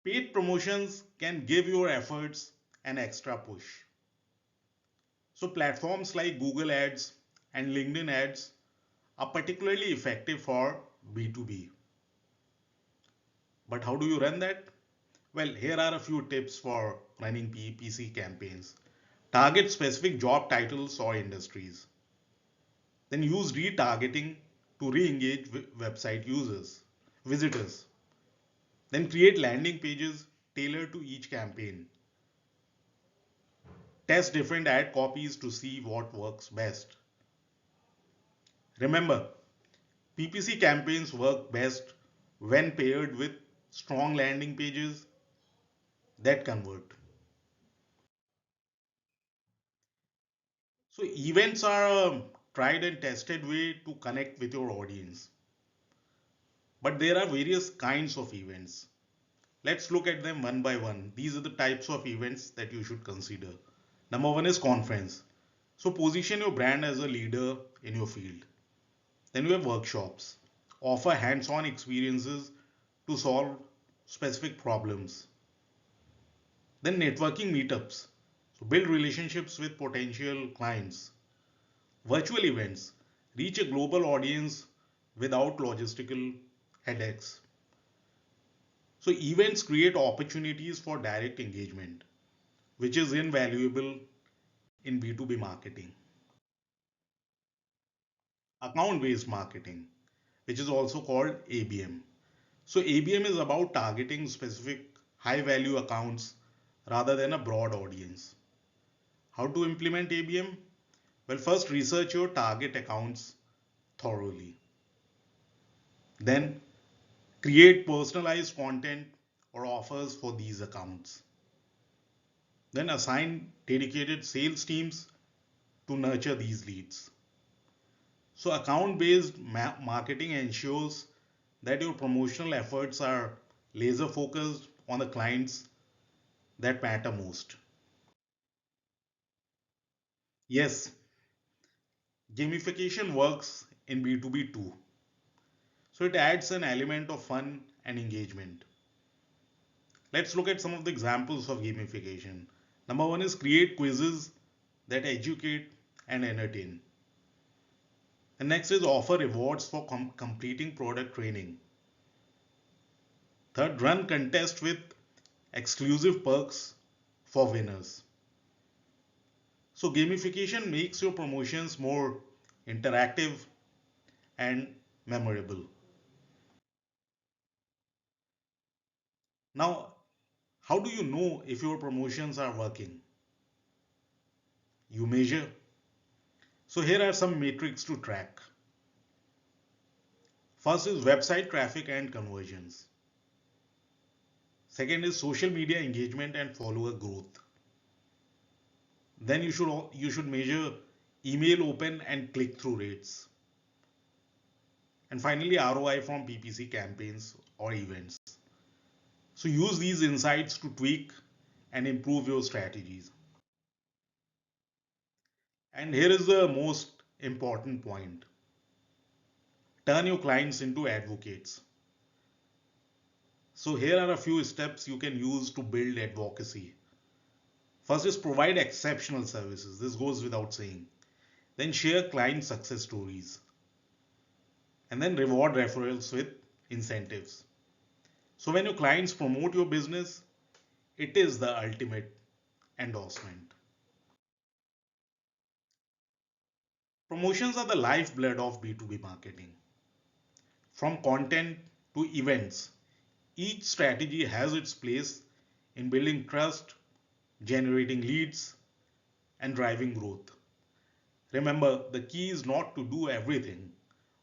Paid promotions can give your efforts an extra push. So, platforms like Google Ads and LinkedIn Ads are particularly effective for B2B. But how do you run that? Well, here are a few tips for running PPC campaigns. Target specific job titles or industries. Then use retargeting to re-engage website visitors. Then create landing pages tailored to each campaign. Test different ad copies to see what works best. Remember, PPC campaigns work best when paired with strong landing pages that convert. So events are a tried and tested way to connect with your audience. But there are various kinds of events. Let's look at them one by one. These are the types of events that you should consider. Number one is conference. So position your brand as a leader in your field. Then you have workshops. Offer hands-on experiences to solve specific problems. Then networking meetups. So build relationships with potential clients. Virtual events. Reach a global audience without logistical headaches. So events create opportunities for direct engagement, which is invaluable in B2B marketing. Account-based marketing, which is also called ABM. So ABM is about targeting specific high-value accounts rather than a broad audience. How to implement ABM? Well, first research your target accounts thoroughly. Then create personalized content or offers for these accounts. Then assign dedicated sales teams to nurture these leads. So account-based marketing ensures that your promotional efforts are laser focused on the clients that matter most. Yes, gamification works in B2B too. So it adds an element of fun and engagement. Let's look at some of the examples of gamification. Number one is create quizzes that educate and entertain. And next is offer rewards for completing product training. Third, run contest with exclusive perks for winners. So gamification makes your promotions more interactive and memorable. Now, how do you know if your promotions are working? You measure. So here are some metrics to track. First is website traffic and conversions. Second is social media engagement and follower growth. Then you should measure email open and click through rates. And finally ROI from PPC campaigns or events. So use these insights to tweak and improve your strategies. And here is the most important point. Turn your clients into advocates. So here are a few steps you can use to build advocacy. First is provide exceptional services. This goes without saying. Then share client success stories. And then reward referrals with incentives. So when your clients promote your business, it is the ultimate endorsement. Promotions are the lifeblood of B2B marketing. From content to events, each strategy has its place in building trust, generating leads, and driving growth. Remember, the key is not to do everything,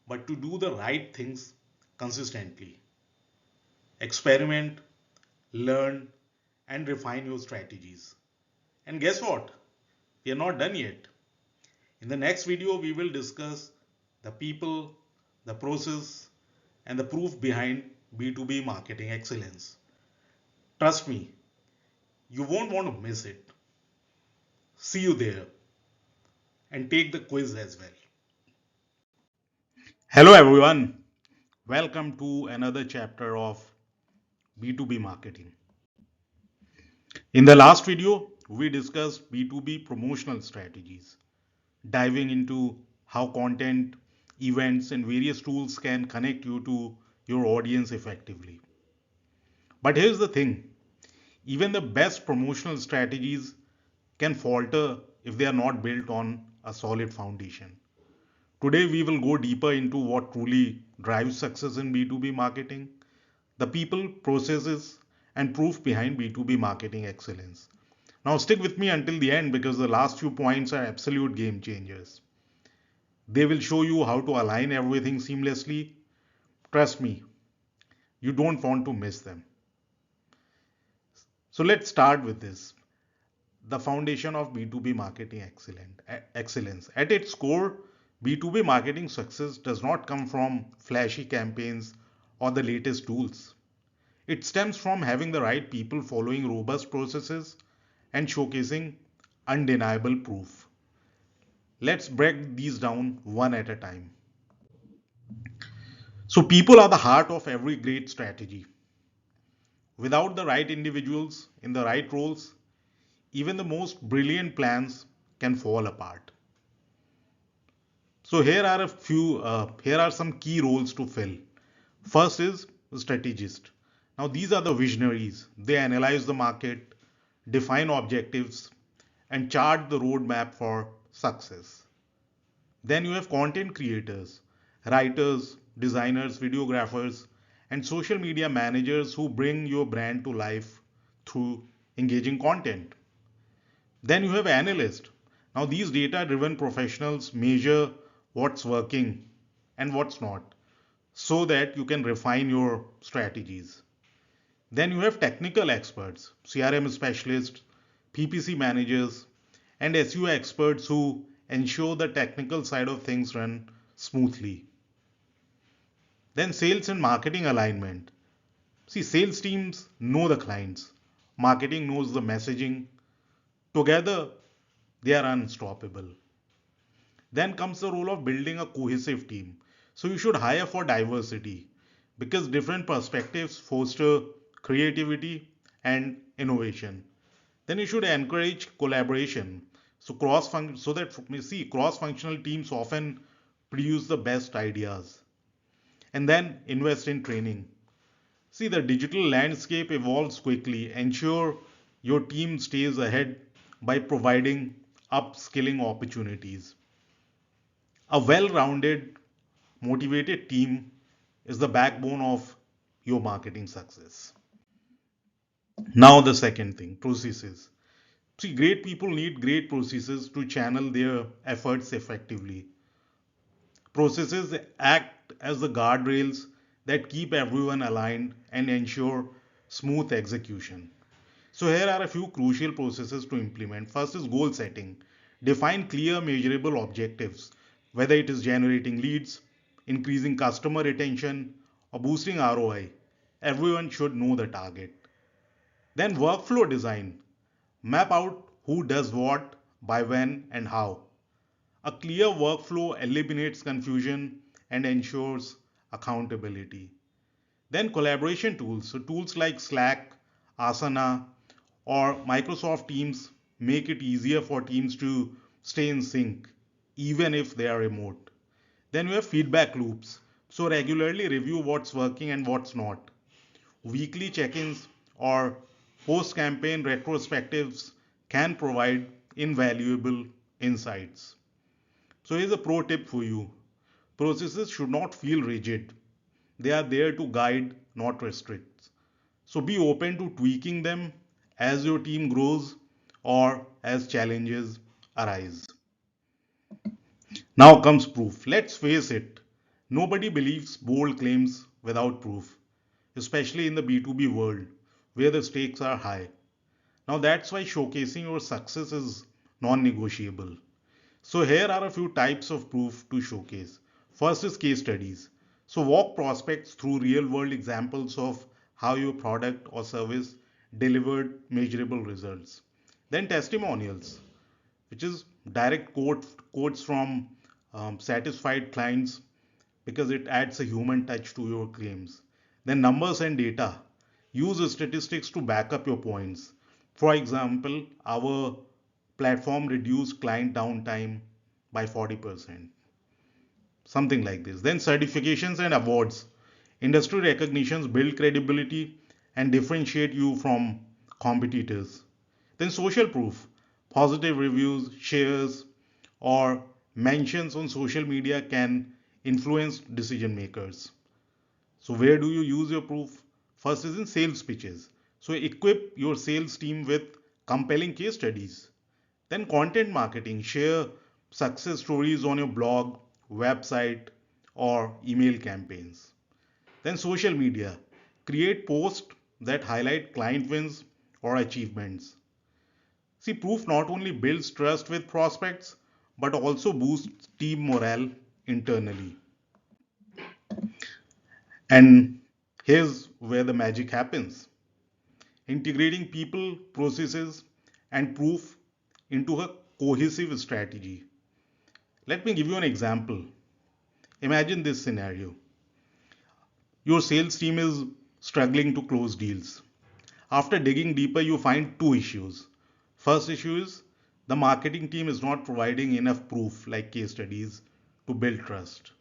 but to do the right things consistently. Experiment, learn, and refine your strategies. And guess what? We are not done yet. In the next video, we will discuss the people, the process, and the proof behind B2B marketing excellence. Trust me, you won't want to miss it. See you there and take the quiz as well. Hello everyone. Welcome to another chapter of B2B marketing. In the last video, we discussed B2B promotional strategies, diving into how content, events, and various tools can connect you to your audience effectively. But here's the thing, even the best promotional strategies can falter if they are not built on a solid foundation. Today, we will go deeper into what truly drives success in B2B marketing, the people, processes, and proof behind B2B marketing excellence. Now, stick with me until the end because the last few points are absolute game changers. They will show you how to align everything seamlessly. Trust me, you don't want to miss them. So let's start with this. The foundation of B2B marketing excellence. At its core, B2B marketing success does not come from flashy campaigns or the latest tools. It stems from having the right people following robust processes and showcasing undeniable proof. Let's break these down one at a time. So, people are the heart of every great strategy. Without the right individuals in the right roles, even the most brilliant plans can fall apart. So here are some key roles to fill. First is strategist. Now these are the visionaries. They analyze the market, define objectives, and chart the roadmap for success. Then you have content creators, writers, designers, videographers, and social media managers who bring your brand to life through engaging content. Then you have analysts. Now these data driven professionals measure what's working and what's not so that you can refine your strategies. Then you have technical experts, CRM specialists, PPC managers, and SEO experts who ensure the technical side of things run smoothly. Then sales and marketing alignment. See, sales teams know the clients, marketing knows the messaging. Together, they are unstoppable. Then comes the role of building a cohesive team. So you should hire for diversity because different perspectives foster creativity and innovation. Then you should encourage collaboration. So that we see cross-functional teams often produce the best ideas. And then invest in training. See, the digital landscape evolves quickly. Ensure your team stays ahead by providing upskilling opportunities. A well rounded, motivated team is the backbone of your marketing success. Now, the second thing, processes. See, great people need great processes to channel their efforts effectively. Processes act as the guardrails that keep everyone aligned and ensure smooth execution. So, here are a few crucial processes to implement. First is goal setting. Define clear, measurable objectives, whether it is generating leads, increasing customer retention, or boosting ROI. Everyone should know the target. Then, workflow design. Map out who does what, by when, and how. A clear workflow eliminates confusion and ensures accountability. Then collaboration tools. So tools like Slack, Asana, or Microsoft Teams make it easier for teams to stay in sync, even if they are remote. Then we have feedback loops. So regularly review what's working and what's not. Weekly check-ins or post-campaign retrospectives can provide invaluable insights. So here's a pro tip for you. Processes should not feel rigid. They are there to guide, not restrict. So be open to tweaking them as your team grows or as challenges arise. Now comes proof. Let's face it, nobody believes bold claims without proof, especially in the B2B world where the stakes are high. Now that's why showcasing your success is non negotiable. So here are a few types of proof to showcase. First is case studies. So walk prospects through real world examples of how your product or service delivered measurable results. Then testimonials, which is quotes from satisfied clients because it adds a human touch to your claims. Then numbers and data. Use statistics to back up your points. For example, our platform reduced client downtime by 40%. Something like this. Then certifications and awards. Industry recognitions build credibility and differentiate you from competitors. Then social proof. Positive reviews, shares, or mentions on social media can influence decision makers. So where do you use your proof? First is in sales pitches. So equip your sales team with compelling case studies. Then content marketing. Share success stories on your blog, website, or email campaigns. Then social media. Create posts that highlight client wins or achievements. See, proof not only builds trust with prospects, but also boosts team morale internally. And here's where the magic happens: integrating people, processes, and proof into a cohesive strategy. Let me give you an example. Imagine this scenario: your sales team is struggling to close deals. After digging deeper, you find two issues. First issue is the marketing team is not providing enough proof, like case studies, to build trust.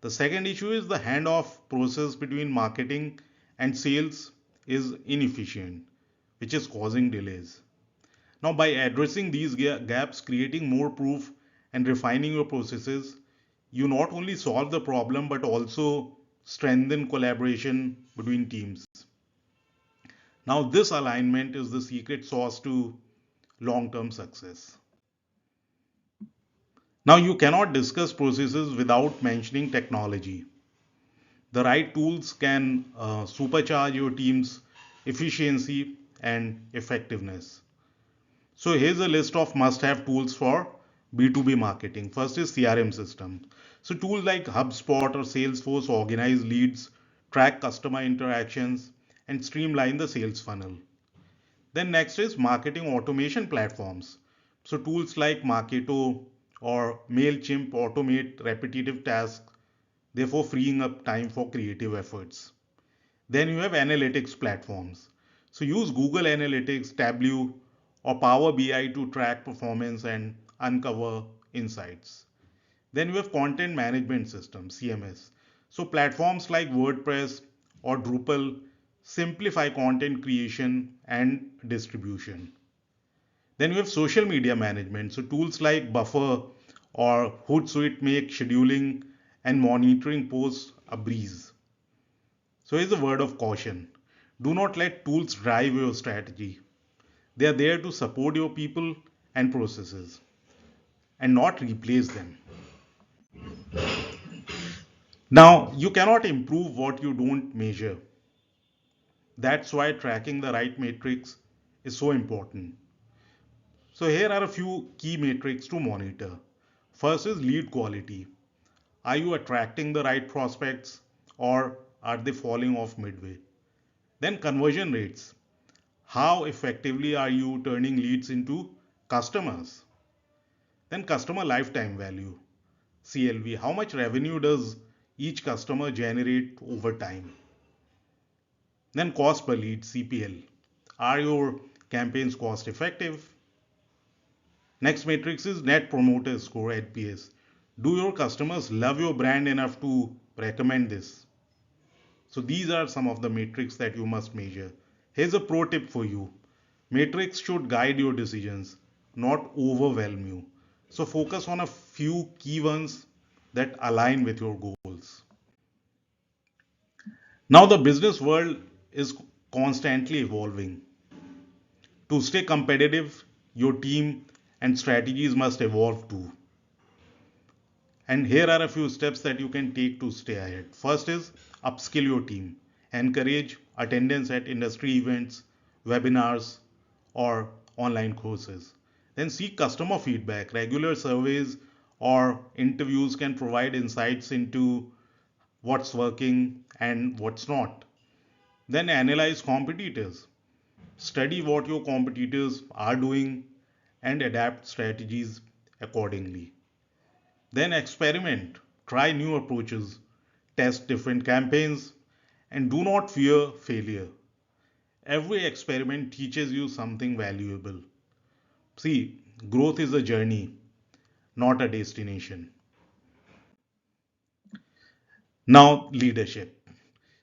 The second issue is the handoff process between marketing and sales is inefficient, which is causing delays. Now, by addressing these gaps, creating more proof, and refining your processes, you not only solve the problem but also strengthen collaboration between teams. Now, this alignment is the secret sauce to long term success. Now, you cannot discuss processes without mentioning technology. The right tools can supercharge your team's efficiency and effectiveness. So here's a list of must-have tools for B2B marketing. First is CRM system. So tools like HubSpot or Salesforce organize leads, track customer interactions, and streamline the sales funnel. Then next is marketing automation platforms. So tools like Marketo or MailChimp automate repetitive tasks, therefore freeing up time for creative efforts. Then you have analytics platforms. So use Google Analytics, Tableau, or Power BI to track performance and uncover insights. Then you have content management systems, CMS. So platforms like WordPress or Drupal simplify content creation and distribution. Then you have social media management. So tools like Buffer or Hootsuite make scheduling and monitoring posts a breeze. So here's a word of caution. Do not let tools drive your strategy. They are there to support your people and processes and not replace them. Now, you cannot improve what you don't measure. That's why tracking the right metrics is so important. So here are a few key metrics to monitor. First is lead quality. Are you attracting the right prospects or are they falling off midway? Then conversion rates. How effectively are you turning leads into customers? Then customer lifetime value, CLV. How much revenue does each customer generate over time? Then cost per lead, CPL. Are your campaigns cost effective? Next matrix is net promoter score, NPS. Do your customers love your brand enough to recommend this? So these are some of the metrics that you must measure. Here's a pro tip for you. Metrics should guide your decisions, not overwhelm you. So focus on a few key ones that align with your goals. Now the business world is constantly evolving. To stay competitive, your team and strategies must evolve too. And here are a few steps that you can take to stay ahead. First is upskill your team. Encourage attendance at industry events, webinars, or online courses. Then seek customer feedback. Regular surveys or interviews can provide insights into what's working and what's not. Then analyze competitors. Study what your competitors are doing and adapt strategies accordingly. Then experiment, try new approaches, test different campaigns, and do not fear failure. Every experiment teaches you something valuable. See, growth is a journey, not a destination. Now, leadership.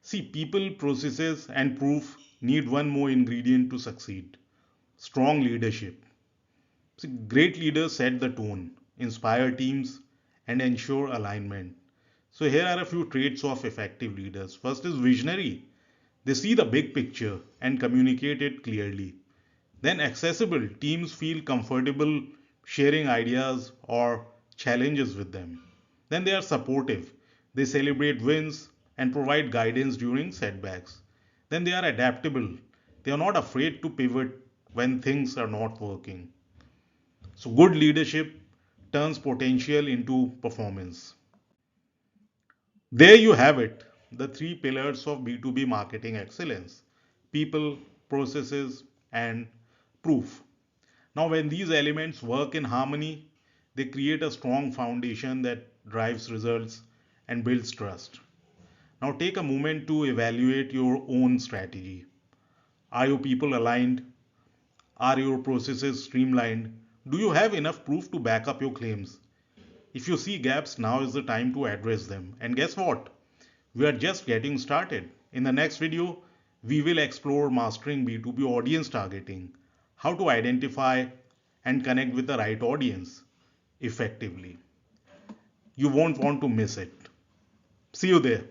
See, people, processes, and proof need one more ingredient to succeed: strong leadership. See, great leaders set the tone, inspire teams, and ensure alignment. So, here are a few traits of effective leaders. First is visionary. They see the big picture and communicate it clearly. Then, accessible. Teams feel comfortable sharing ideas or challenges with them. Then they are supportive. They celebrate wins and provide guidance during setbacks. Then they are adaptable. They are not afraid to pivot when things are not working. So, good leadership turns potential into performance. There you have it, the three pillars of B2B marketing excellence: people, processes, and proof. Now, when these elements work in harmony, they create a strong foundation that drives results and builds trust. Now, take a moment to evaluate your own strategy. Are your people aligned? Are your processes streamlined? Do you have enough proof to back up your claims? If you see gaps, now is the time to address them. And guess what? We are just getting started. In the next video, we will explore mastering B2B audience targeting, how to identify and connect with the right audience effectively. You won't want to miss it. See you there.